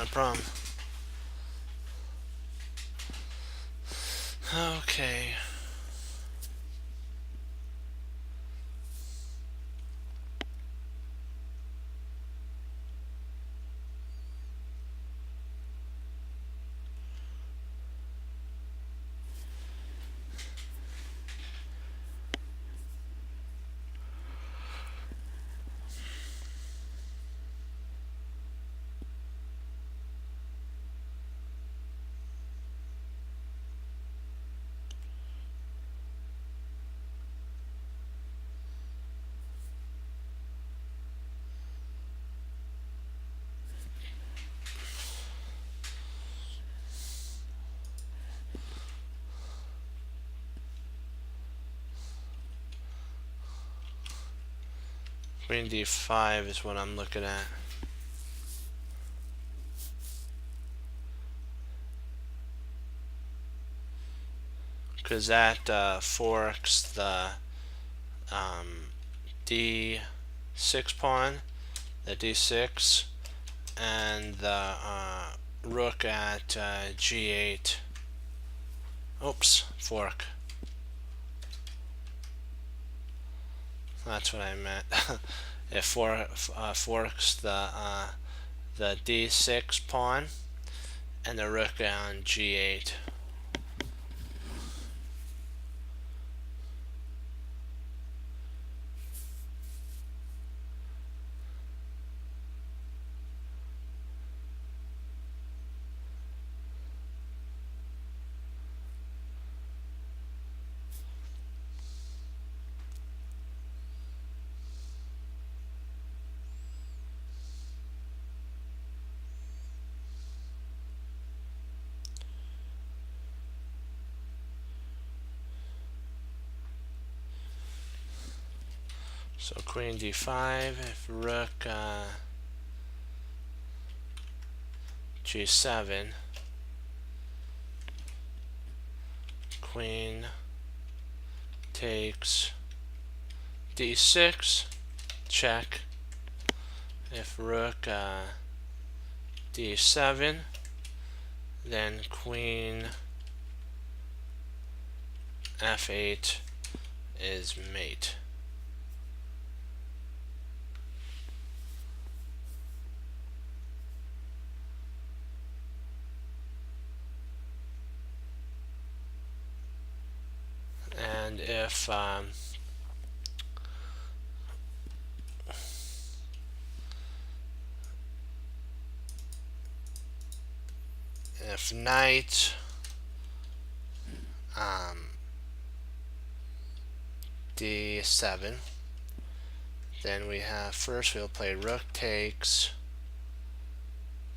not a problem. Okay. Queen d5 is what I'm looking at. Because that forks the d6 pawn, the d6, and the rook at g8. Oops, fork. That's what I meant. It forks the d6 pawn and the rook on g8. So queen d5, if rook g7, queen takes d6, check. If rook d7, then queen f8 is mate. And if knight d7, then we have, first we'll play rook takes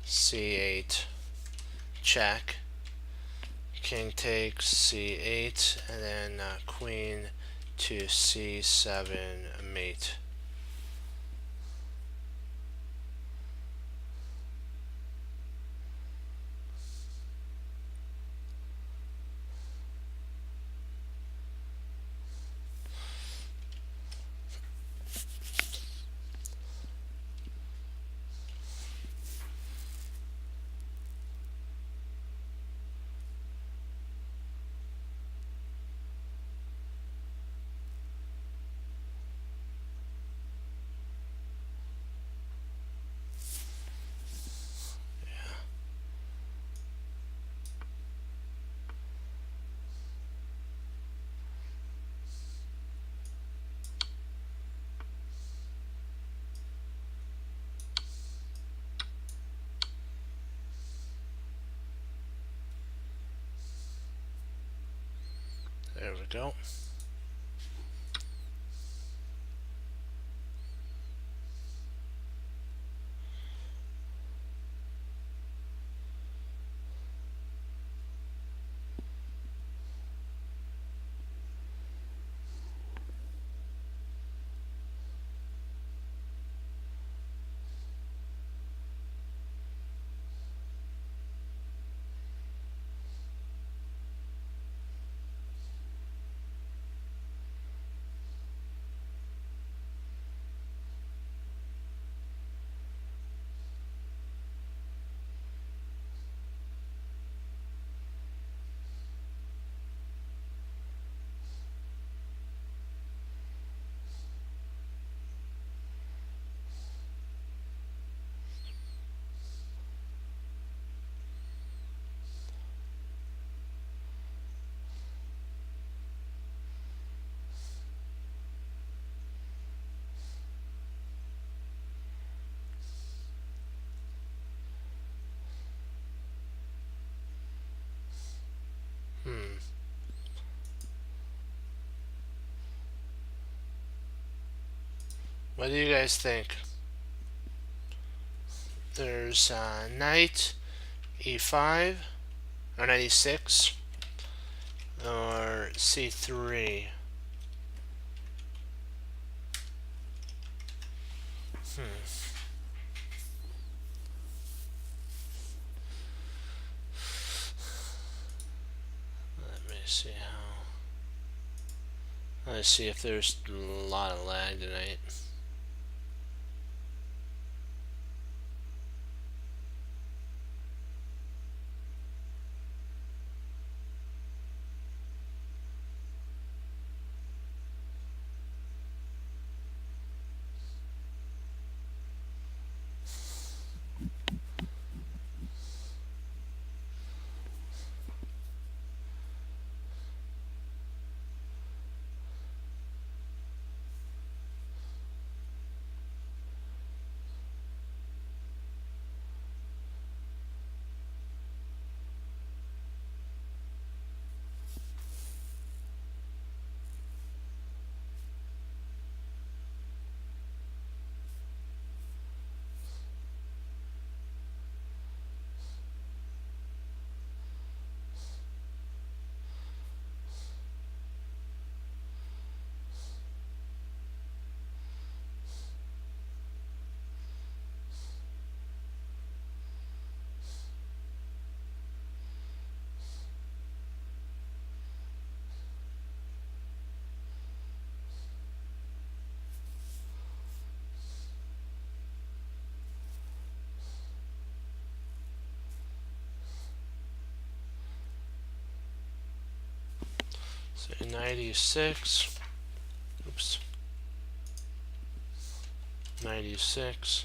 c8, check. King takes c8, and then queen to c7 mate. There we go. What do you guys think? There's knight e5 or knight e6 or c3. Let me see how. Let's see if there's a lot of lag tonight. So 96. Oops. 96.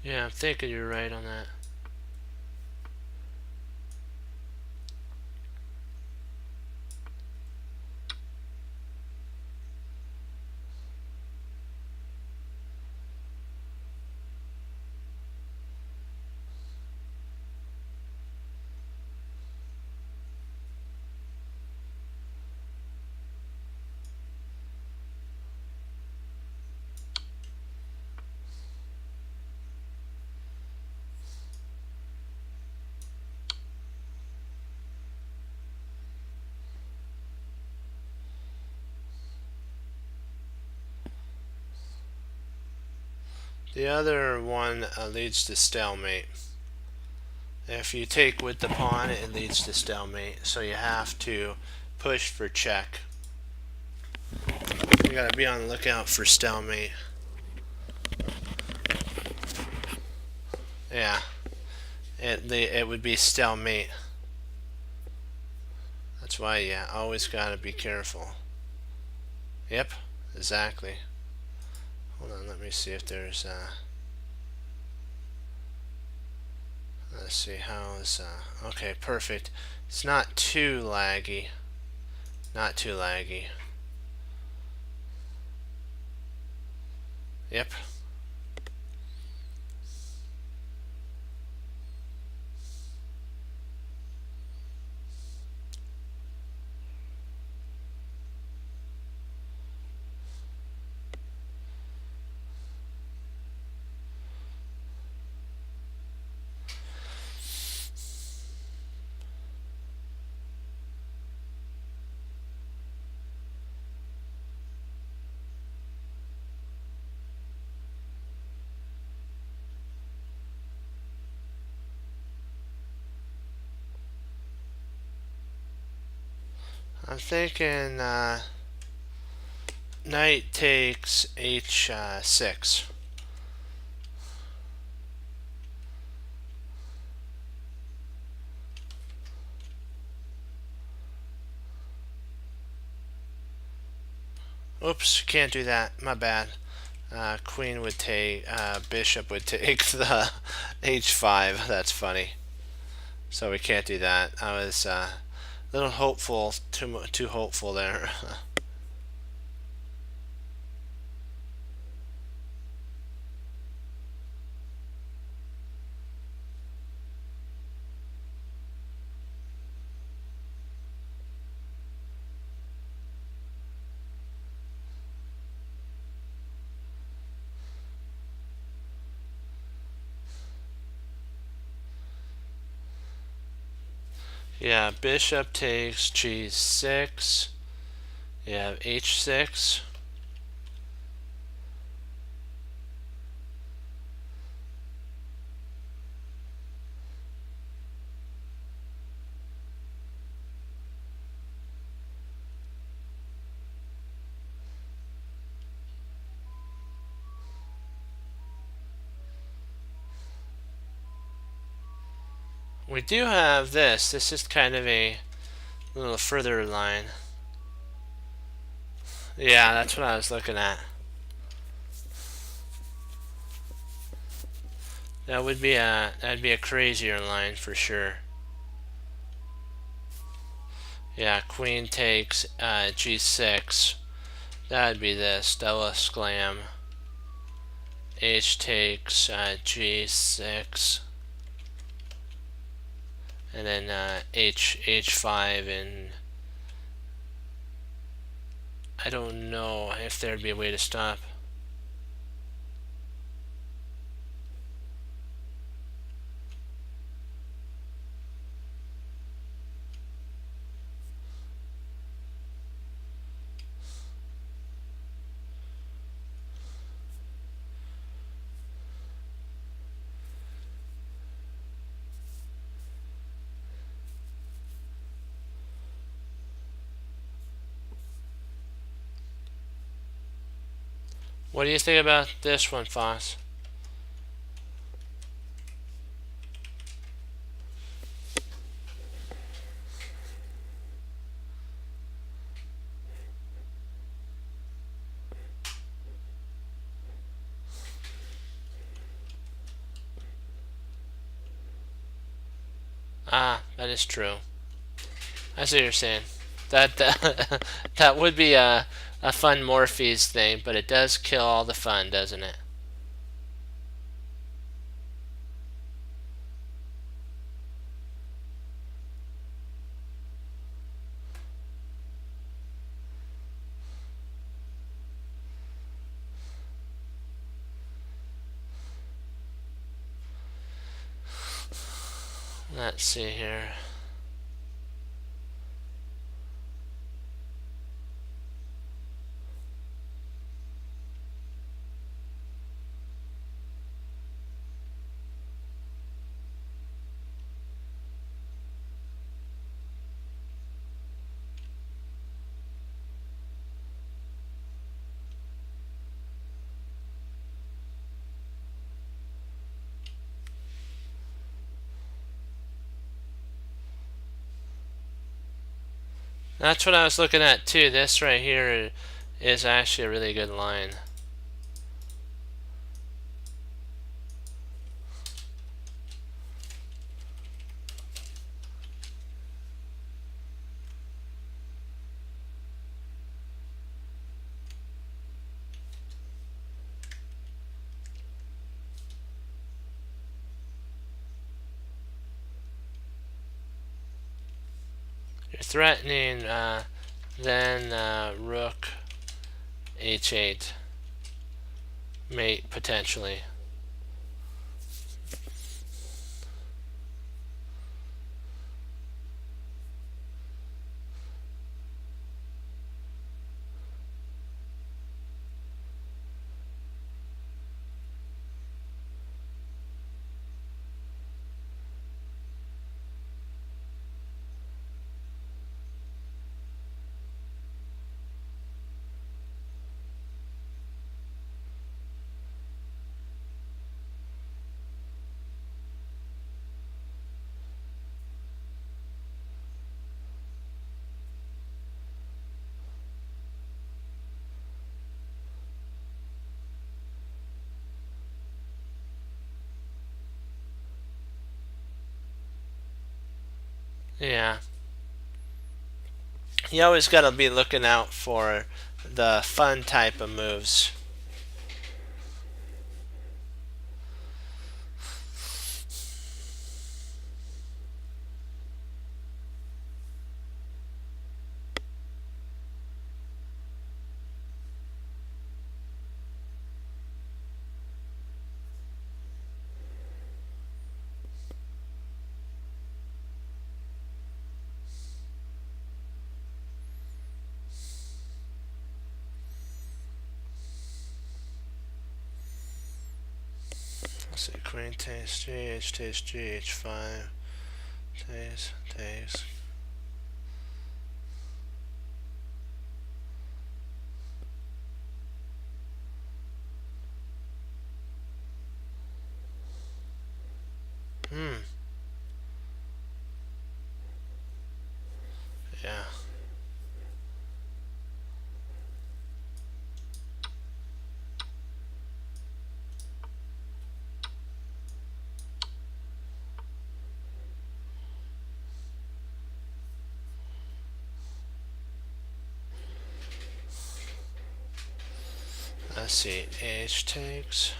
Yeah, I'm thinking you're right on that. The other one leads to stalemate. If you take with the pawn, it leads to stalemate. So you have to push for check. You gotta be on the lookout for stalemate. Yeah, it would be stalemate. That's why you always gotta be careful. Yep, exactly. Hold on, let me see if there's let's see how is okay, perfect. It's not too laggy. Not too laggy. Yep. I'm thinking knight takes h6. Oops, can't do that. My bad. Queen would take, bishop would take the h5. That's funny. So we can't do that. I was a little hopeful, too hopeful there. Yeah, bishop takes g6. You have h6. We do have this. This is kind of a little further line. Yeah, that's what I was looking at. That'd be a crazier line for sure. Yeah, queen takes g6. That'd be this, double exclam. H takes g6, and then h5, and I don't know if there'd be a way to stop. What do you think about this one, Foss? Ah, that is true. I see what you're saying. That would be a fun Morpheus thing, but it does kill all the fun, doesn't it? Let's see here. That's what I was looking at too. This right here is actually a really good line. You're threatening then rook h8 mate potentially. Yeah. You always got to be looking out for the fun type of moves. Let's see, queen takes GH takes GH5 takes. Hmm. Yeah. Let's see, H takes.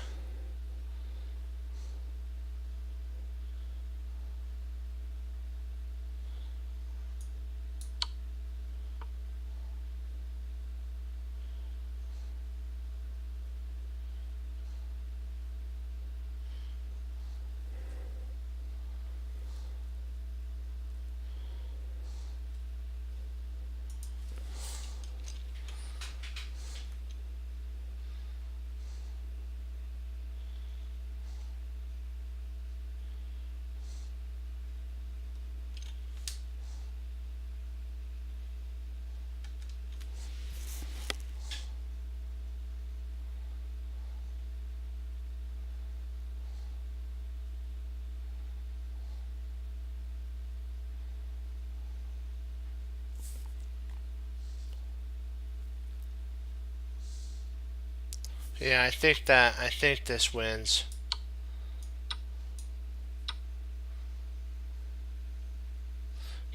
Yeah, I think this wins.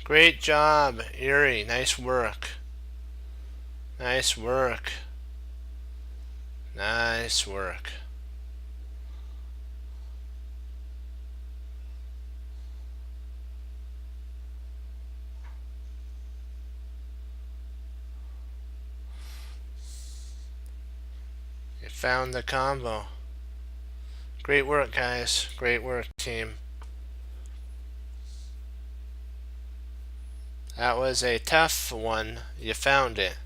Great job, Erie. Nice work. Nice work. Nice work. You found the combo. Great work, guys. Great work, team. That was a tough one. You found it.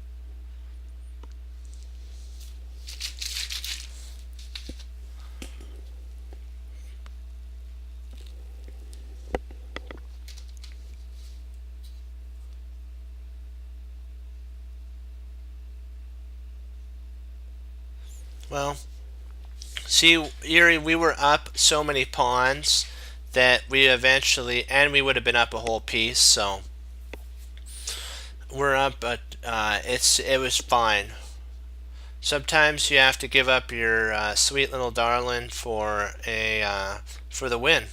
Well, see, Erie, we were up so many pawns that we eventually, and we would have been up a whole piece, so we're up, but it was fine. Sometimes you have to give up your sweet little darling for the win.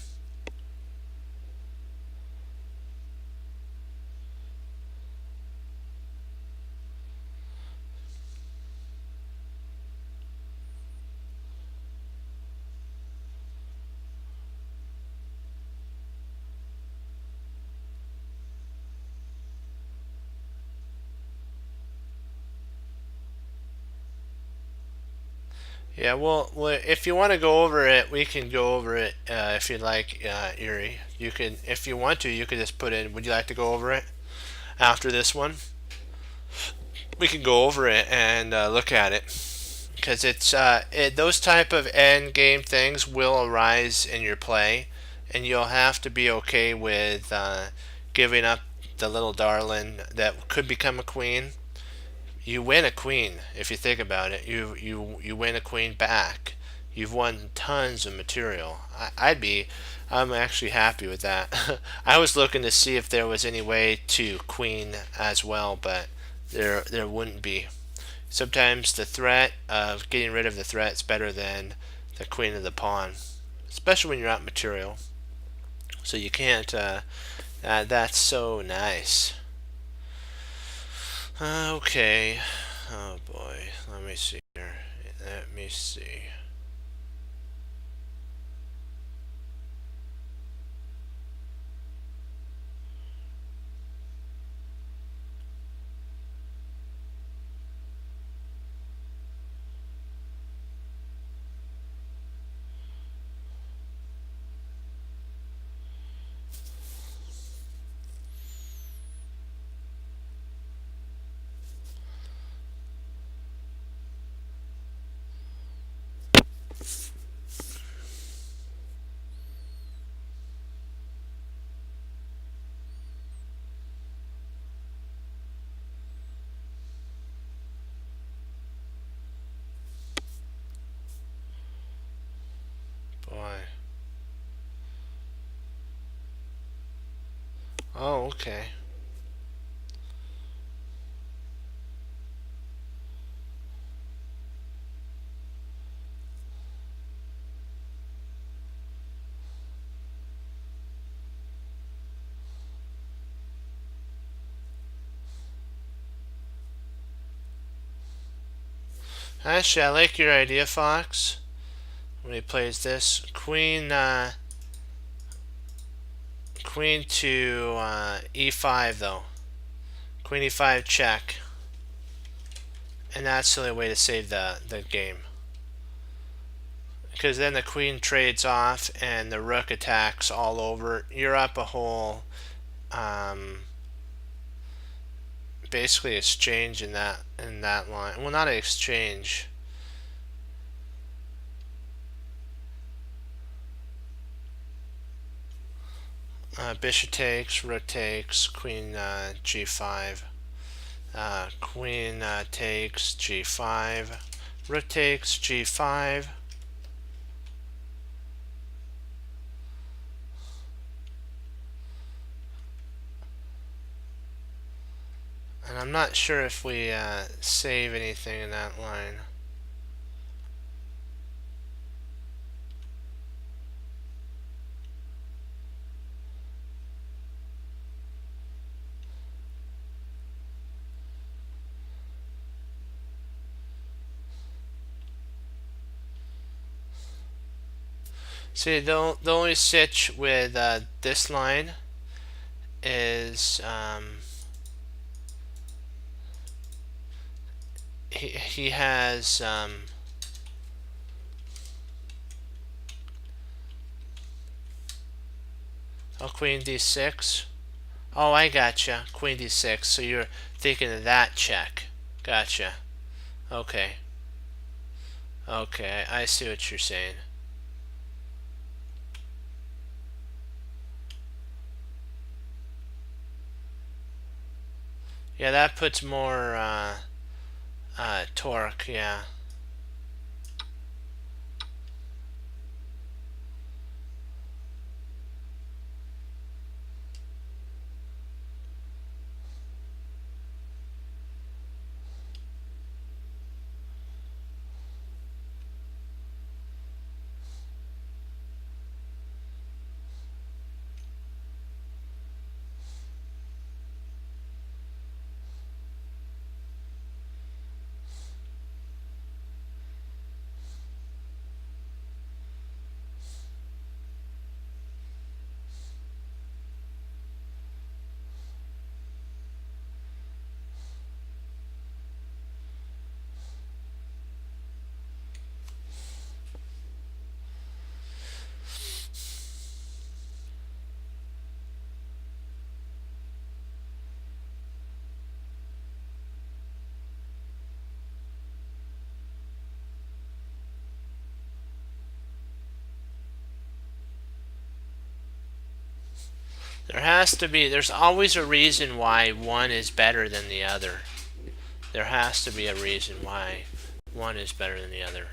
Yeah, well, if you want to go over it, we can go over it if you'd like, Erie. You can, if you want to, you could just put in. Would you like to go over it after this one? We can go over it and look at it because those type of end game things will arise in your play, and you'll have to be okay with giving up the little darling that could become a queen. You win a queen if you think about it. You win a queen back. You've won tons of material. I'm actually happy with that. I was looking to see if there was any way to queen as well, but there wouldn't be. Sometimes the threat of getting rid of the threat is better than the queen of the pawn, especially when you're out material. So That's so nice. Okay. Oh boy. Let me see here. Let me see. Boy. Oh, okay. Actually, I like your idea, Fox. When he plays this, queen to e5 though. Queen e5 check, and that's the only way to save the game. Because then the queen trades off and the rook attacks all over. You're up a whole, um, basically exchange in that line. Well, not an exchange. Bishop takes, rook takes, queen g5. Queen takes g5, rook takes g5. And I'm not sure if we save anything in that line. See, the only sitch with this line is he has oh, queen d6. Oh, I gotcha. Queen d6. So you're thinking of that check. Gotcha. Okay. Okay, I see what you're saying. Yeah, that puts more torque. Yeah. There's always a reason why one is better than the other. There has to be a reason why one is better than the other.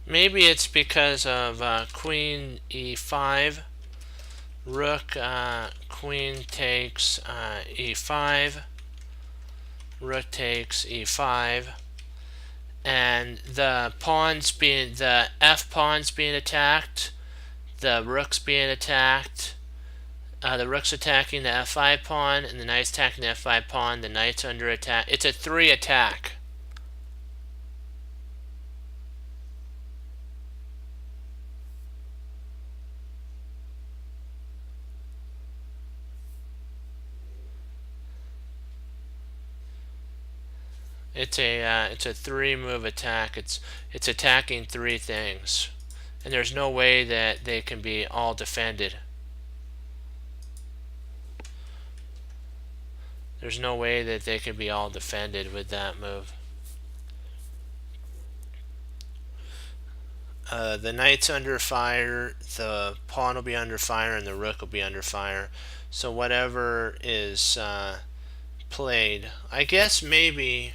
Maybe it's because of queen e5, rook, queen takes e5, rook takes e5, and the f pawn's being attacked, the rook's being attacked. The rook's attacking the f5 pawn, and the knight's attacking the f5 pawn. The knight's under attack. It's a 3 attack. It's a 3-move attack. It's attacking 3 things, and there's no way that they can be all defended. There's no way that they can be all defended with that move. The knight's under fire, the pawn will be under fire, and the rook will be under fire. So whatever is played, I guess maybe.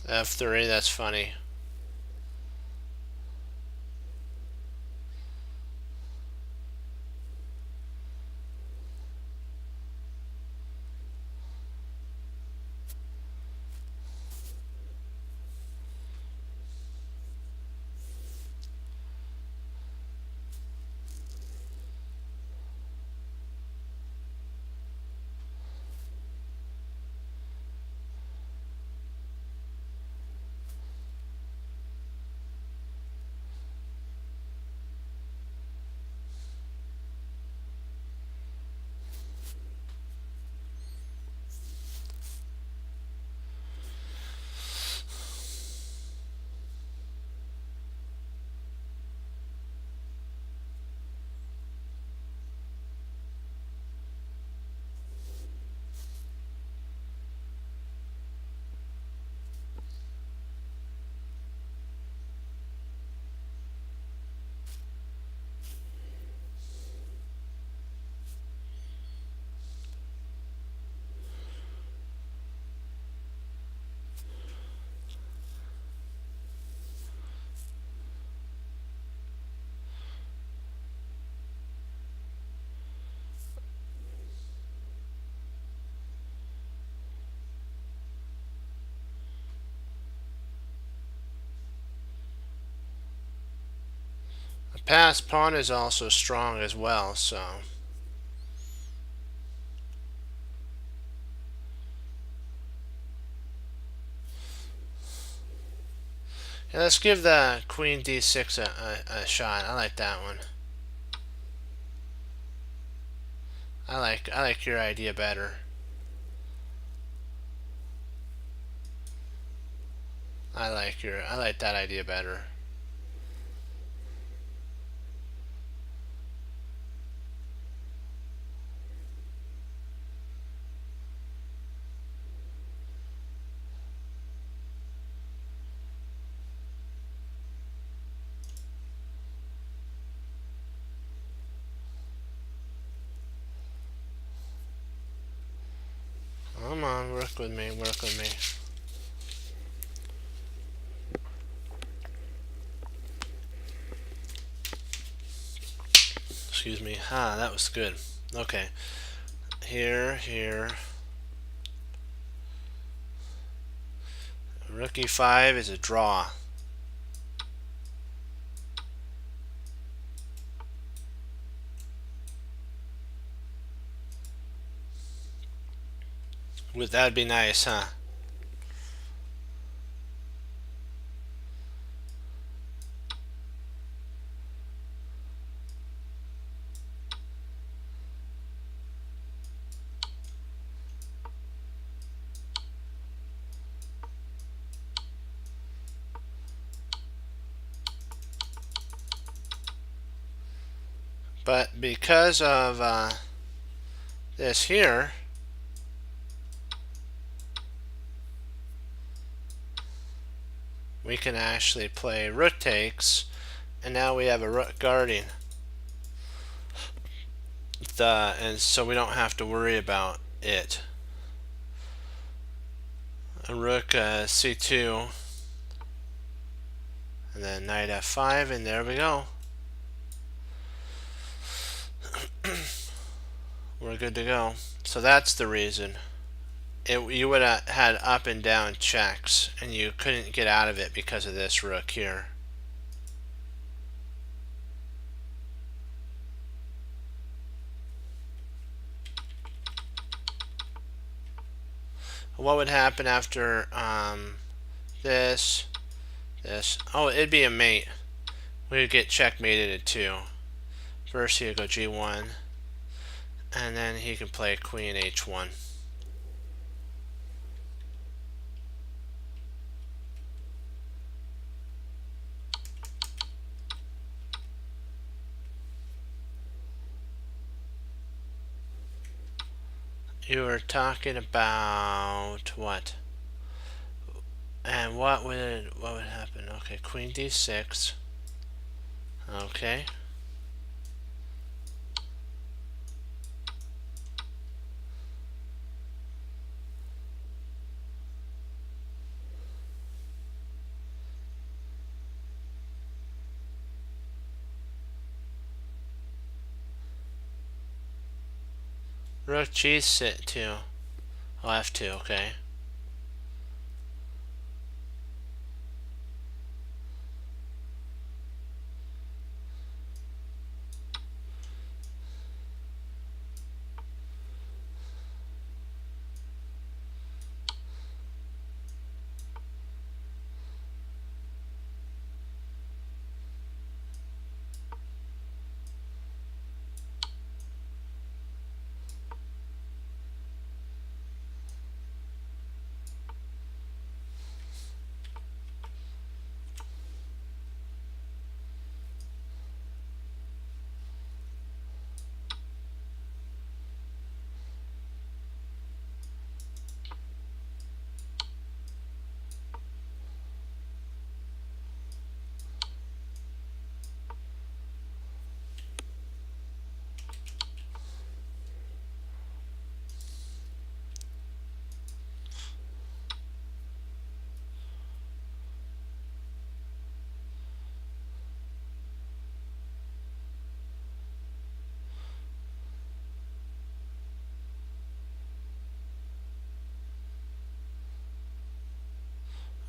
F3, that's funny. The passed pawn is also strong as well, so. Yeah, let's give the queen d6 a shot. I like that one. I like your idea better. I like that idea better. Come on, work with me, work with me. Excuse me. Ah, that was good. Okay. Here. Rook e5 is a draw. That'd be nice, huh? But because of this here, we can actually play rook takes, and now we have a rook guarding and so we don't have to worry about it. A rook c2, and then knight f5, and there we go. We're good to go. So that's the reason. You would have had up and down checks, and you couldn't get out of it because of this rook here. What would happen after this? Oh, it'd be a mate. We would get checkmated at 2. First he would go g1, and then he can play queen h1. You were talking about what? And what would happen? Okay, queen d6. Okay. Rook g2. Oh, f2, okay.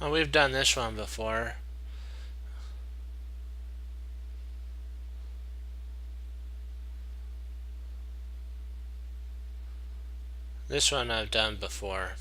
Oh, we've done this one before. This one I've done before.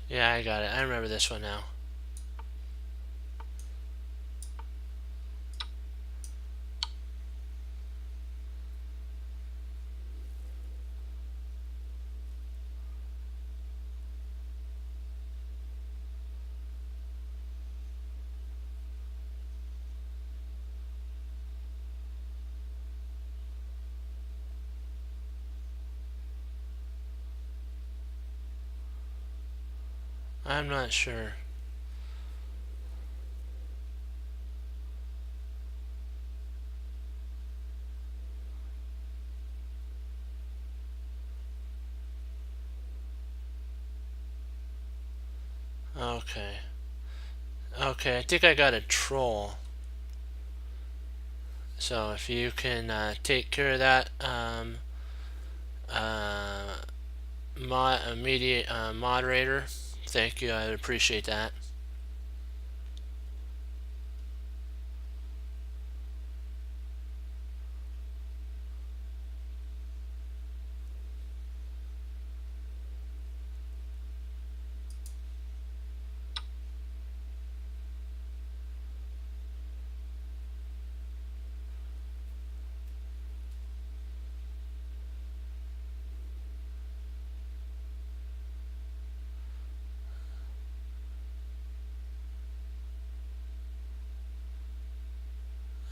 Yeah, I got it. I remember this one now. I'm not sure. Okay. Okay, I think I got a troll. So if you can take care of that moderator, thank you. I'd appreciate that.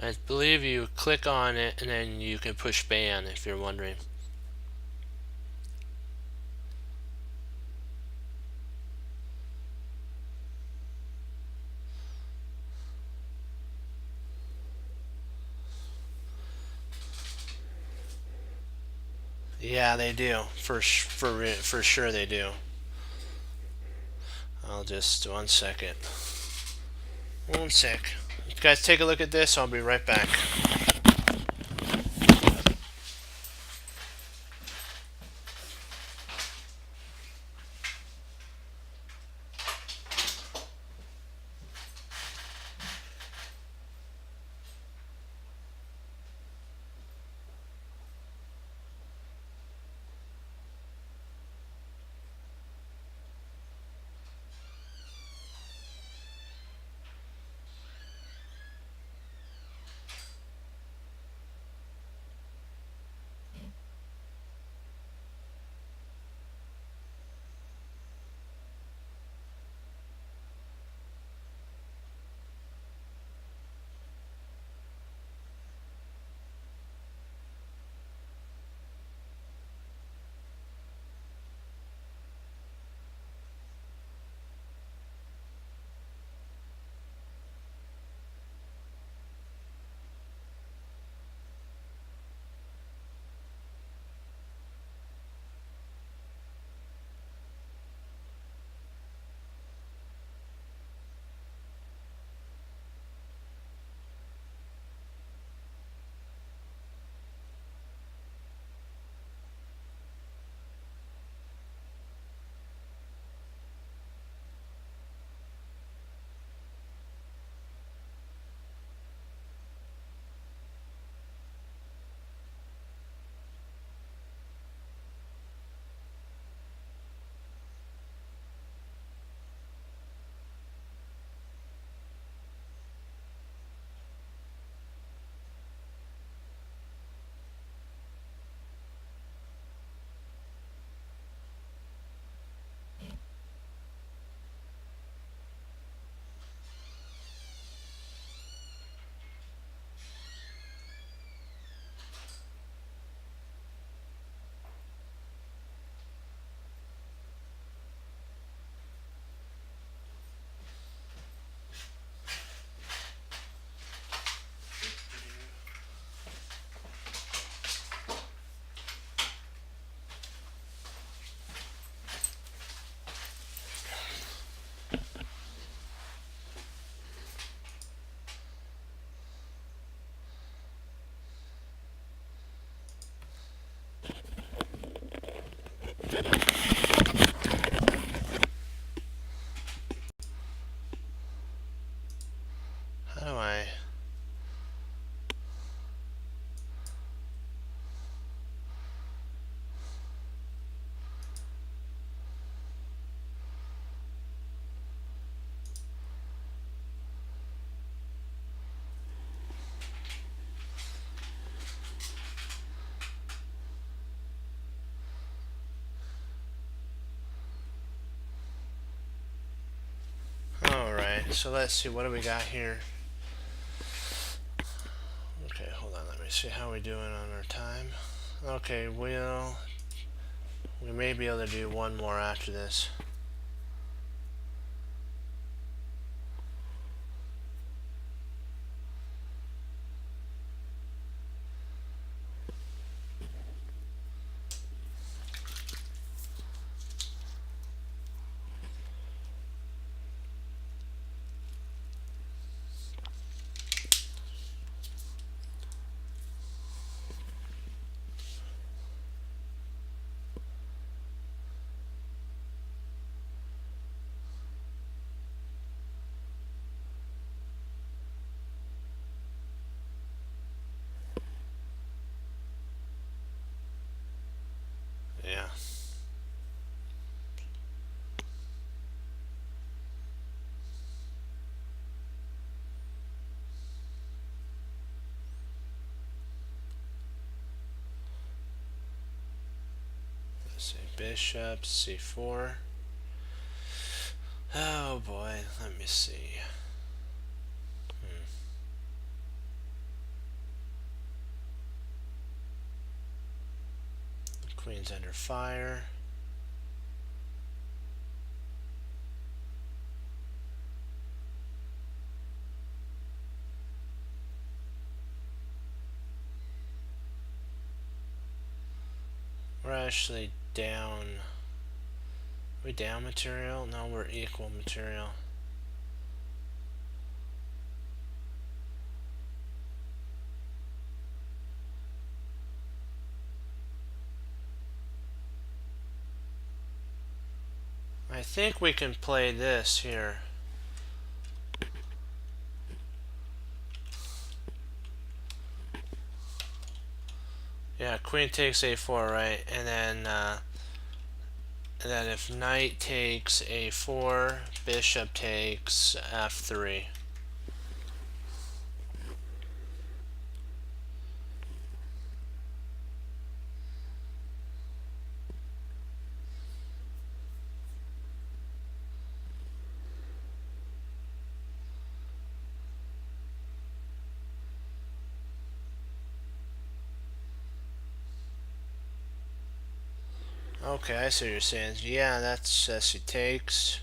I believe you click on it and then you can push ban if you're wondering. Yeah, they do. For sure they do. I'll just 1 second. 1 sec. You guys take a look at this. I'll be right back. How do I? Alright, so let's see, what do we got here? Okay, hold on, let me see how we doing on our time. Okay, we may be able to do one more after this. Yeah. Let's see, bishop, c4. Oh boy, let me see. Queen's under fire. We're actually down. Are we down material? No, we're equal material. I think we can play this here. Yeah, queen takes a4, right? And then if knight takes a4, bishop takes f3. Okay, I see what you're saying. Yeah, that's he takes,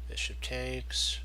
bishop takes.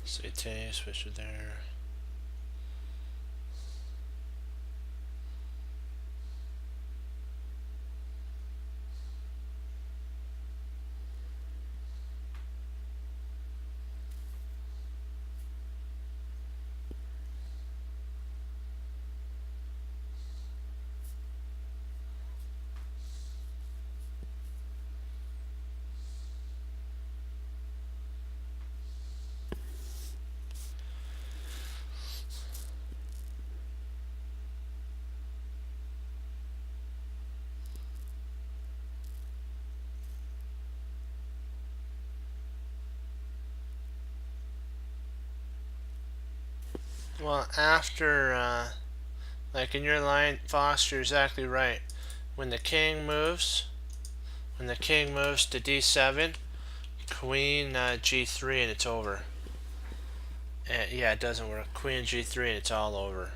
So he takes, bishop there. Well, after, like in your line, Fox, you're exactly right. When the king moves, to d7, queen g3, and it's over. Yeah, it doesn't work. Queen g3, and it's all over.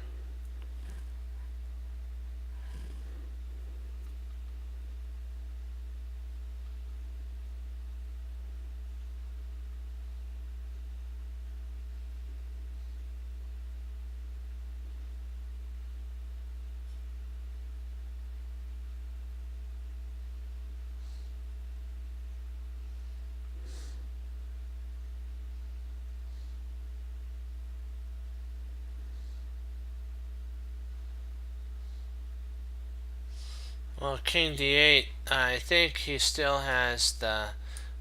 Well, king d8. I think he still has the.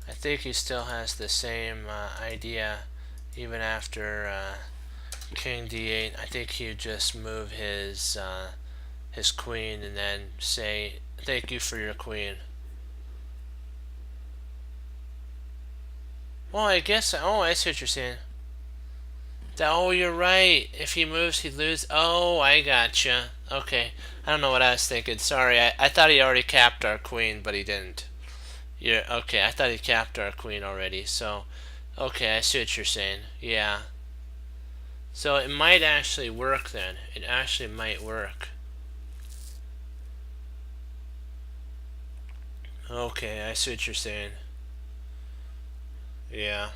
I think he still has the same idea, even after king d8. I think he'd just move his queen and then say, "Thank you for your queen." Well, I guess. Oh, I see what you're saying. Oh, you're right. If he moves, he loses. Oh, I gotcha. Okay. I don't know what I was thinking. Sorry. I thought he already capped our queen, but he didn't. Yeah, okay. I thought he capped our queen already. So, okay, I see what you're saying. Yeah. So it might actually work then. It actually might work. Okay, I see what you're saying. Yeah.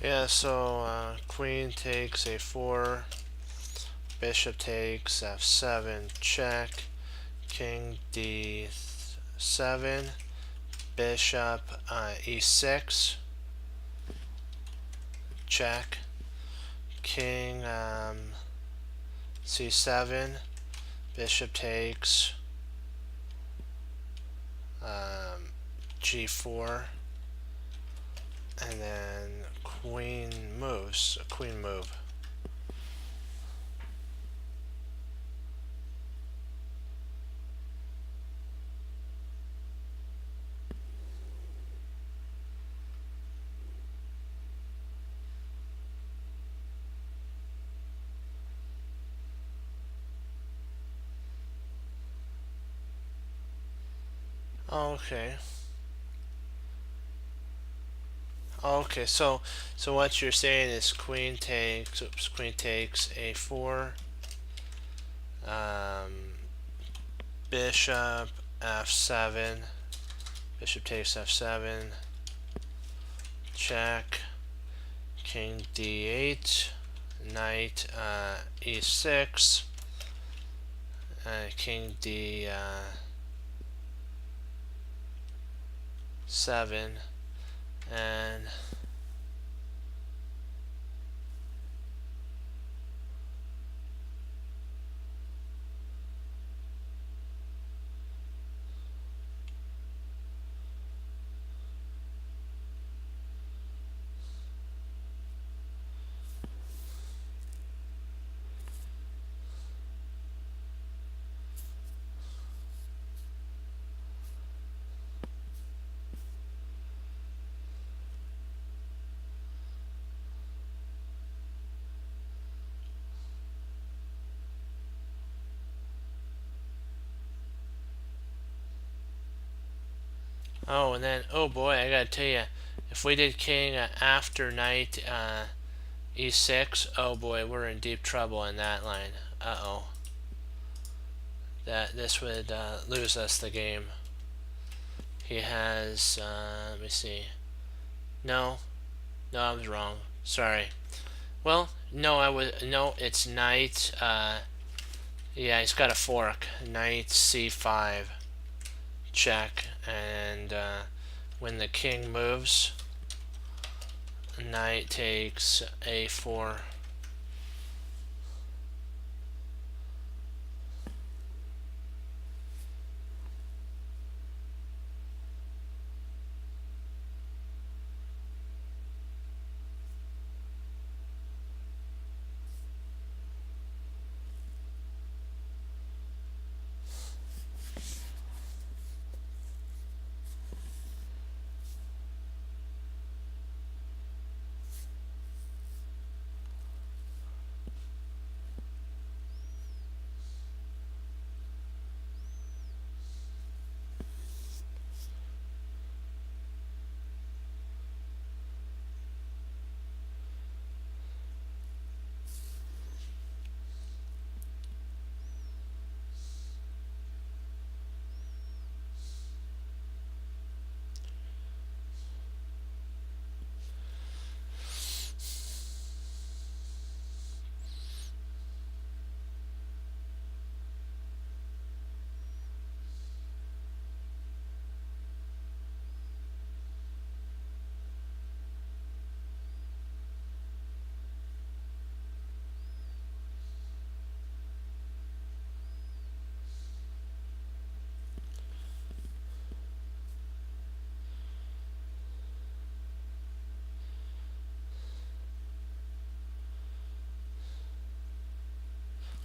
Yeah, so queen takes a4, bishop takes f7, check, king d7, bishop e6, check, king c7, bishop takes g4, and then queen moves, a queen move. Okay. Okay, so what you're saying is queen takes a4, um, bishop f7, bishop takes f7, check, king d8, knight e6, king d7, and oh, and then oh boy, I gotta tell you, if we did king after knight e6, oh boy, we're in deep trouble in that line. Uh-oh. This would lose us the game. He has, let me see. No, no, I was wrong. Sorry. Well, no, no, it's knight, yeah, he's got a fork. Knight c5, check, and when the king moves, knight takes a4.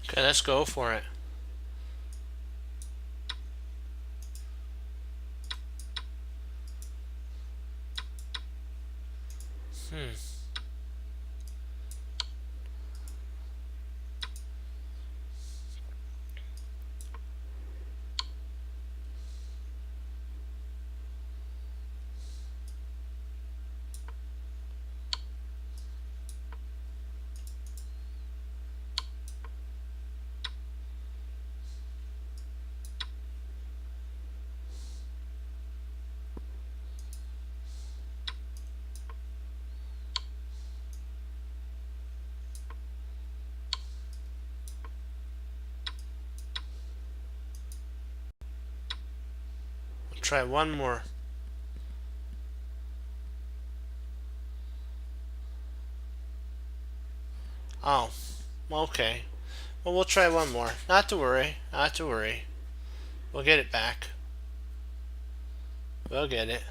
Okay, let's go for it. Hmm. Try one more. Oh, okay. Well, we'll try one more. Not to worry. Not to worry. We'll get it back. We'll get it.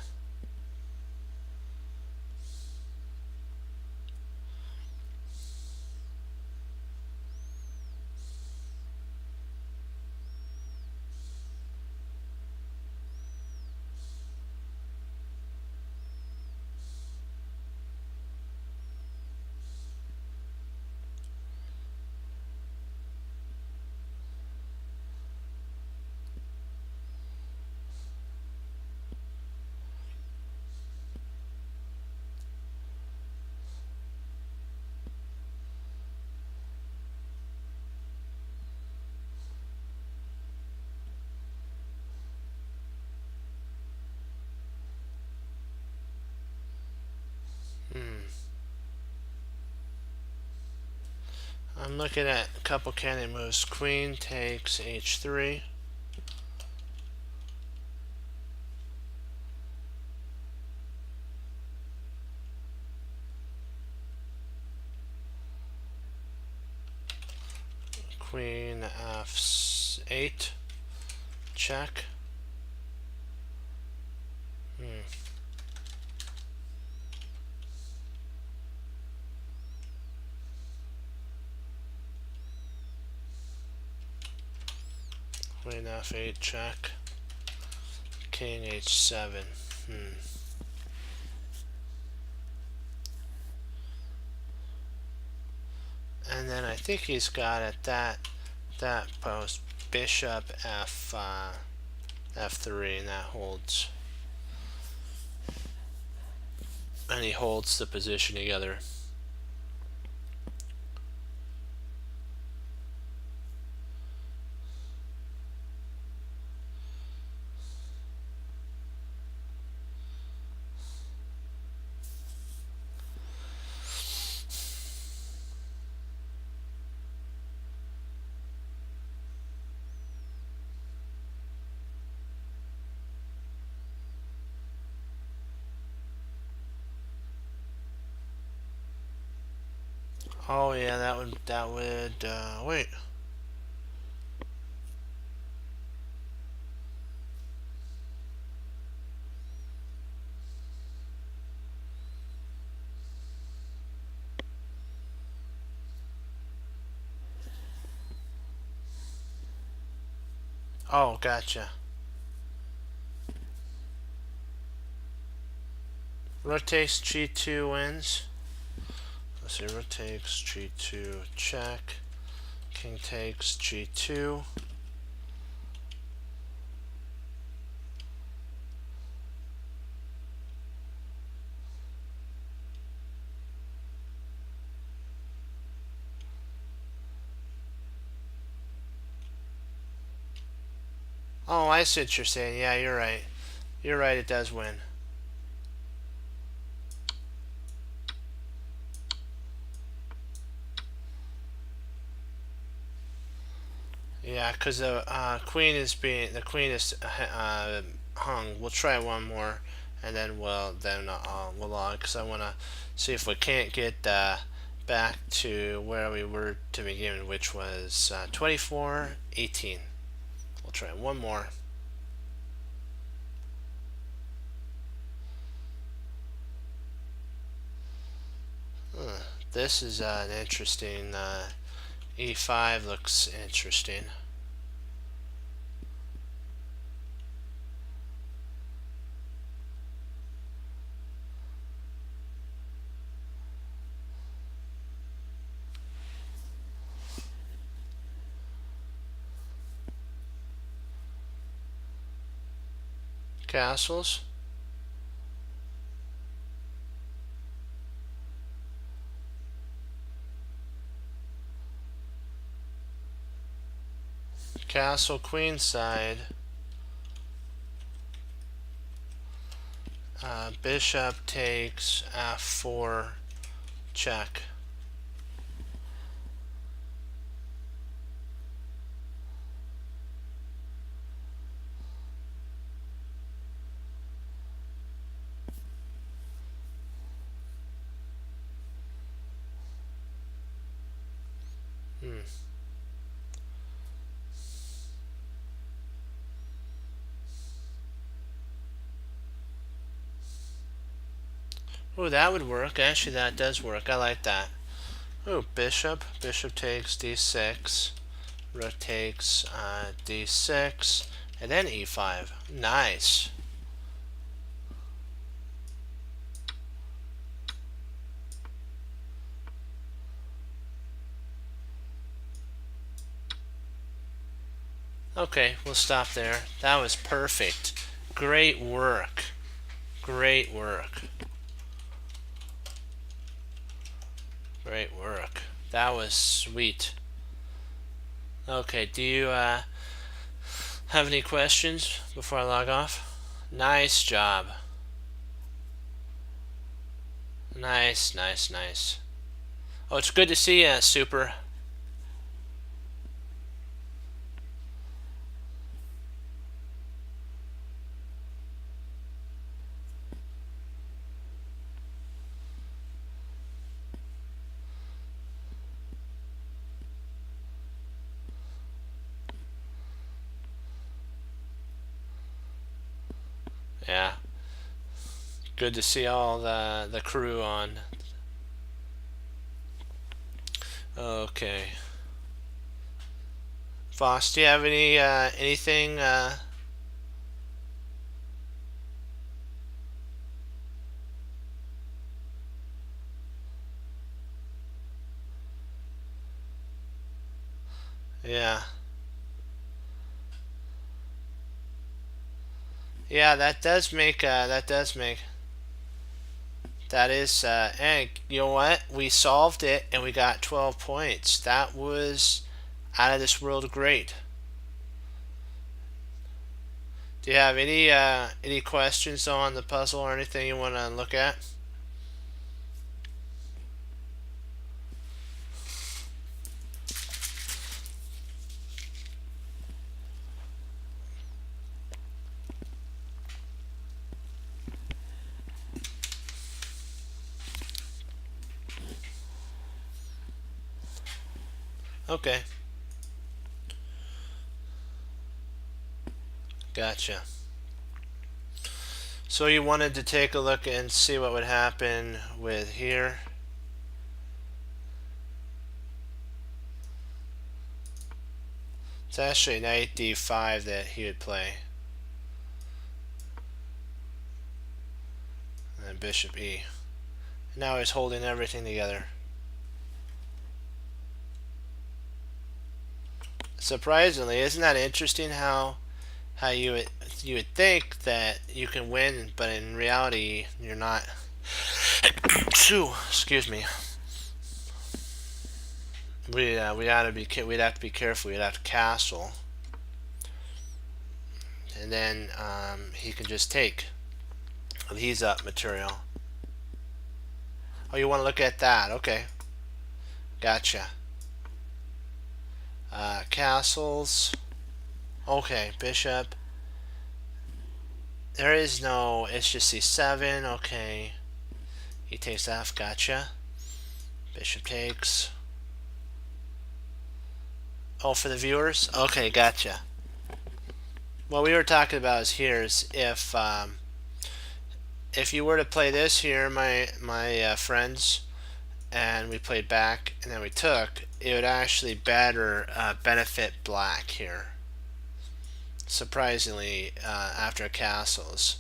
I'm looking at a couple candidate moves. Queen takes h3. Queen f8. Check. Queen f8 check. King h7. And then I think he's got at that post bishop f3, and that holds. And he holds the position together. Oh yeah, that would wait. Oh, gotcha. Rotates g2 wins. Let's see, rotates g2 check. King takes g2. Oh, I see what you're saying. Yeah, you're right. You're right, it does win. Yeah, because the queen is hung. We'll try one more, and then we'll log, because I want to see if we can't get back to where we were to begin, which was 24-18. We'll try one more. This is an interesting. E5 looks interesting. Castles. Castle queenside. Bishop takes f4 check. Oh, that would work. Actually, that does work. I like that. Oh, bishop. Bishop takes d6. Rook takes d6. And then e5. Nice. Okay, we'll stop there. That was perfect. Great work. Great work. Great work. That was sweet. Okay, do you have any questions before I log off? Nice job. Nice, nice, nice. Oh, it's good to see you, Super. Yeah. Good to see all the crew on. Okay. Voss, do you have anything yeah. Yeah, that is and you know what? We solved it and we got 12 points. That was out of this world great. Do you have any questions on the puzzle or anything you want to look at? Okay. Gotcha. So you wanted to take a look and see what would happen with here. It's actually knight d5 that he would play. And then bishop e. Now he's holding everything together. Surprisingly, isn't that interesting how you would think that you can win, but in reality you're not. Excuse me. We'd have to be careful. We'd have to castle, and then he can just take. He's up material. Oh, you want to look at that? Okay, gotcha. Castles. Okay, bishop. There is no. It's just c7. Okay. He takes f. Gotcha. Bishop takes. Oh, for the viewers? Okay, gotcha. What we were talking about is here is if you were to play this here, my friends, and we played back and then we took, it would actually better benefit black here. Surprisingly, after castles,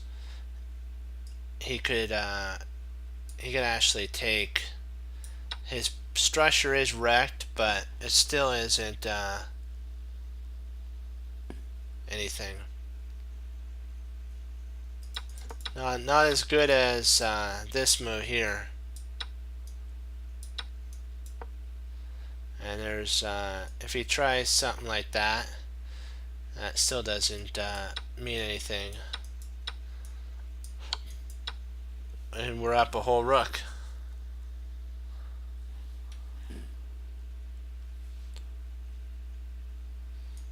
he could actually take. His structure is wrecked, but it still isn't anything. Not as good as this move here. And there's if he tries something like that, that still doesn't mean anything. And we're up a whole rook.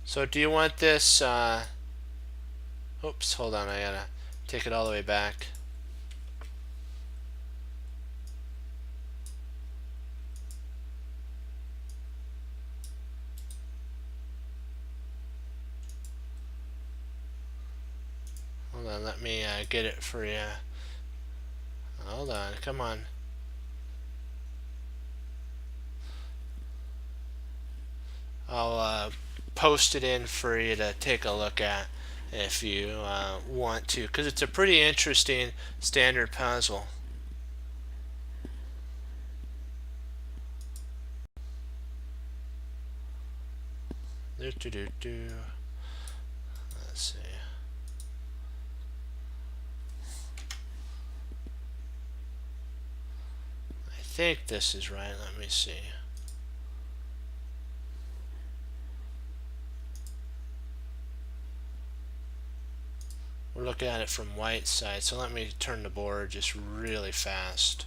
So do you want this oops, hold on, I gotta take it all the way back. Hold on, let me get it for you. Hold on, come on. I'll post it in for you to take a look at if you want to, because it's a pretty interesting standard puzzle. Let's see. I think this is right. Let me see. We're looking at it from white side, so let me turn the board just really fast.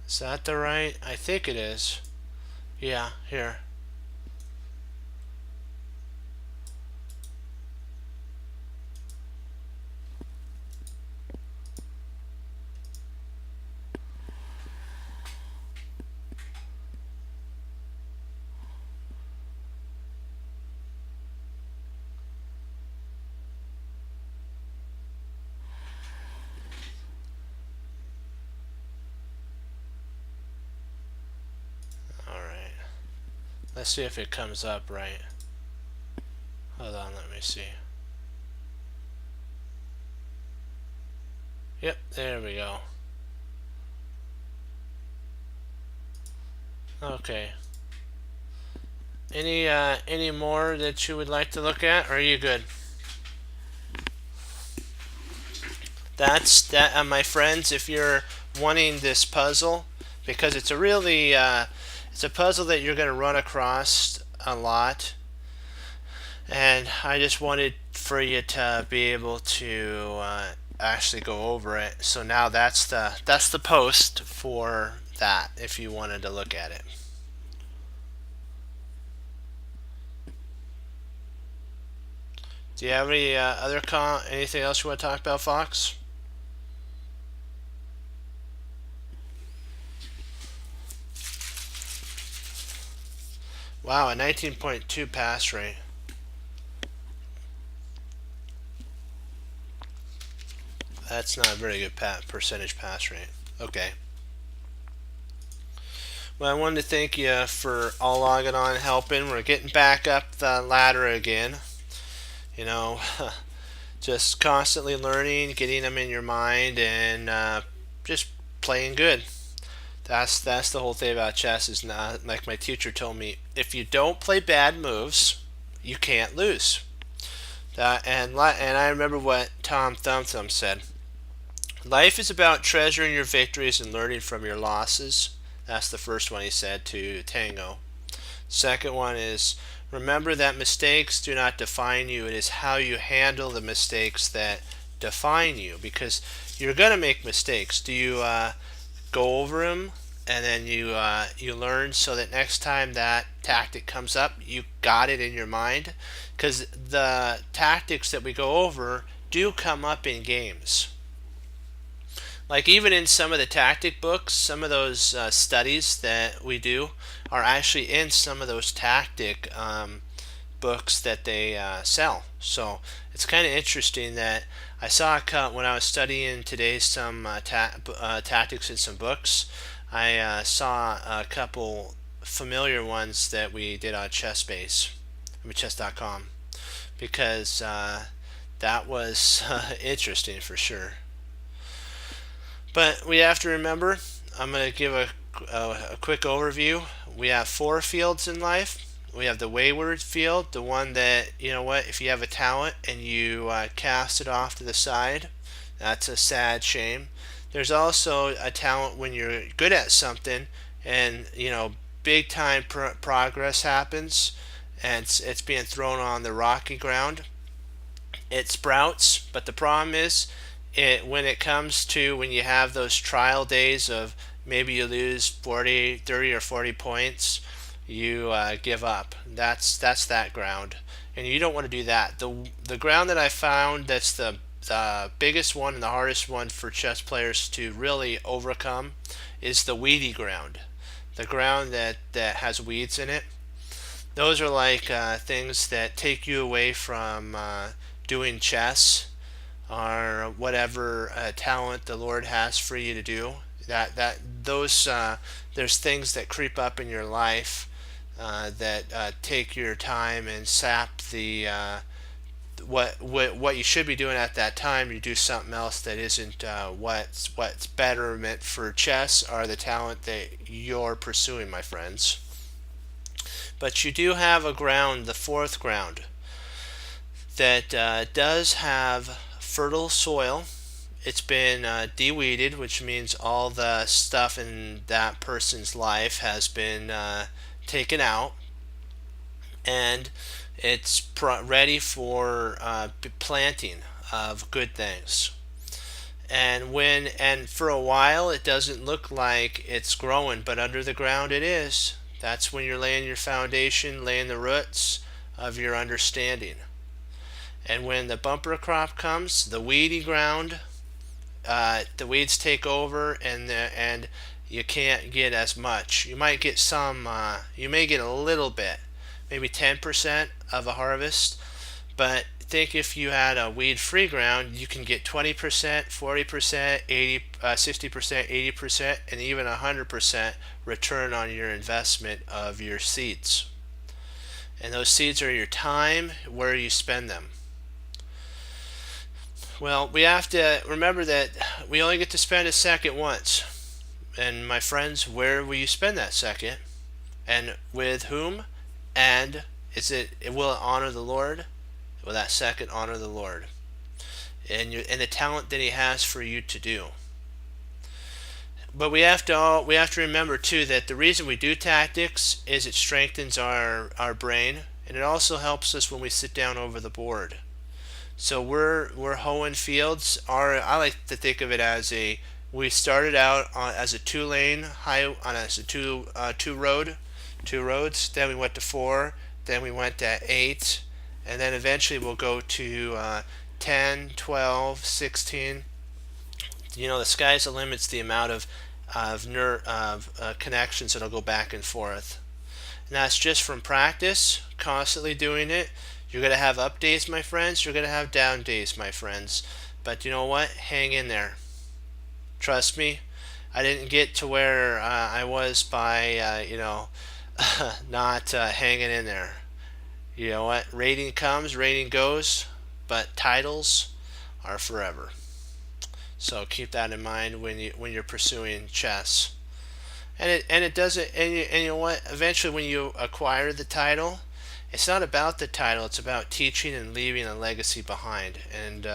Is that the right? I think it is. Yeah, here. Alright. Let's see if it comes up right. Hold on, let me see. Yep, there we go. Okay. Any more that you would like to look at, or are you good? That's that, my friends. If you're wanting this puzzle, because it's a really it's a puzzle that you're going to run across a lot, and I just wanted for you to be able to actually go over it. So now that's the post for that. If you wanted to look at it. Do you have any anything else you want to talk about, Fox? Wow, a 19.2 pass rate. That's not a very good percentage pass rate. Okay. Well, I wanted to thank you for all logging on and helping. We're getting back up the ladder again. You know, just constantly learning, getting them in your mind, and just playing good. That's the whole thing about chess. Is not like my teacher told me. If you don't play bad moves, you can't lose. And I remember what Tom Thumb Thumb said. Life is about treasuring your victories and learning from your losses. That's the first one he said to Tango. Second one is remember that mistakes do not define you. It is how you handle the mistakes that define you, because you're going to make mistakes. Do you go over them and then you learn so that next time that tactic comes up, you got it in your mind? Because the tactics that we go over do come up in games. Like even in some of the tactic books, some of those studies that we do are actually in some of those tactic books that they sell. So it's kind of interesting that I saw when I was studying today some tactics in some books. I saw a couple familiar ones that we did on ChessBase, I mean chess.com, because that was interesting for sure. But we have to remember, I'm going to give a quick overview. We have four fields in life. We have the wayward field, the one that, you know what, if you have a talent and you cast it off to the side, that's a sad shame. There's also a talent when you're good at something and, you know, big time progress happens and it's being thrown on the rocky ground. It sprouts, but the problem is when it comes to when you have those trial days of maybe you lose 40, 30 or 40 points, you give up. That's that ground, and you don't want to do that. The ground that I found that's the biggest one and the hardest one for chess players to really overcome is the weedy ground, the ground that has weeds in it. Those are like things that take you away from doing chess or whatever talent the Lord has for you to do. Those there's things that creep up in your life that take your time and sap the what you should be doing at that time. You do something else that isn't what's better meant for chess or the talent that you're pursuing, my friends. But you do have a ground, the fourth ground, that does have fertile soil. It's been de-weeded, which means all the stuff in that person's life has been taken out, and it's ready for planting of good things. And for a while it doesn't look like it's growing, but under the ground it is. That's when you're laying your foundation, laying the roots of your understanding. And when the bumper crop comes, the weedy ground, the weeds take over, and you can't get as much. You might get some. You may get a little bit, maybe 10% of a harvest. But think if you had a weed-free ground, you can get 20%, 40%, 60%, 80%, and even 100% return on your investment of your seeds. And those seeds are your time, where you spend them. Well, we have to remember that we only get to spend a second once. And my friends, where will you spend that second? And with whom? And will it honor the Lord? Will that second honor the Lord? And the talent that He has for you to do. But we have to remember too that the reason we do tactics is it strengthens our brain, and it also helps us when we sit down over the board. So we're hoeing fields. I like to think of it as we started out as a two-lane as a two roads. Then we went to 4. Then we went to 8, and then eventually we'll go to 10, 12, 16. The sky's the limit. The amount of connections that'll go back and forth. And that's just from practice, constantly doing it. You're going to have up days, my friends. You're going to have down days, my friends. But you know what? Hang in there. Trust me. I didn't get to where I was by, not hanging in there. You know what? Rating comes, rating goes, but titles are forever. So keep that in mind when you're pursuing chess. And it doesn't. And you know what? Eventually, when you acquire the title, it's not about the title. It's about teaching and leaving a legacy behind. And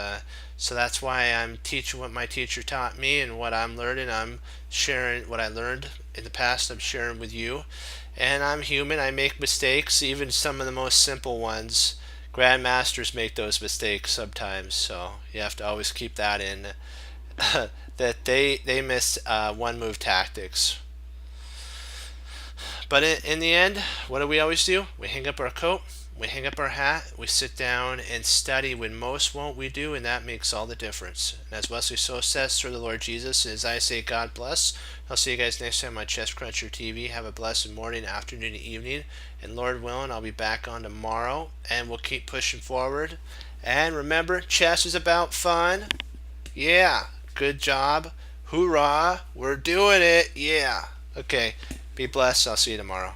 so that's why I'm teaching what my teacher taught me and what I'm learning. I'm sharing what I learned in the past. I'm sharing with you. And I'm human. I make mistakes, even some of the most simple ones. Grandmasters make those mistakes sometimes. So you have to always keep that in. That they miss one move tactics. But in the end, what do we always do? We hang up our coat, we hang up our hat, we sit down and study when most won't we do, and that makes all the difference. And as Wesley So says through the Lord Jesus, and as I say, God bless. I'll see you guys next time on Chess Cruncher TV. Have a blessed morning, afternoon, and evening. And Lord willing, I'll be back on tomorrow, and we'll keep pushing forward. And remember, chess is about fun. Yeah, good job. Hoorah, we're doing it. Yeah. Okay. Be blessed. I'll see you tomorrow.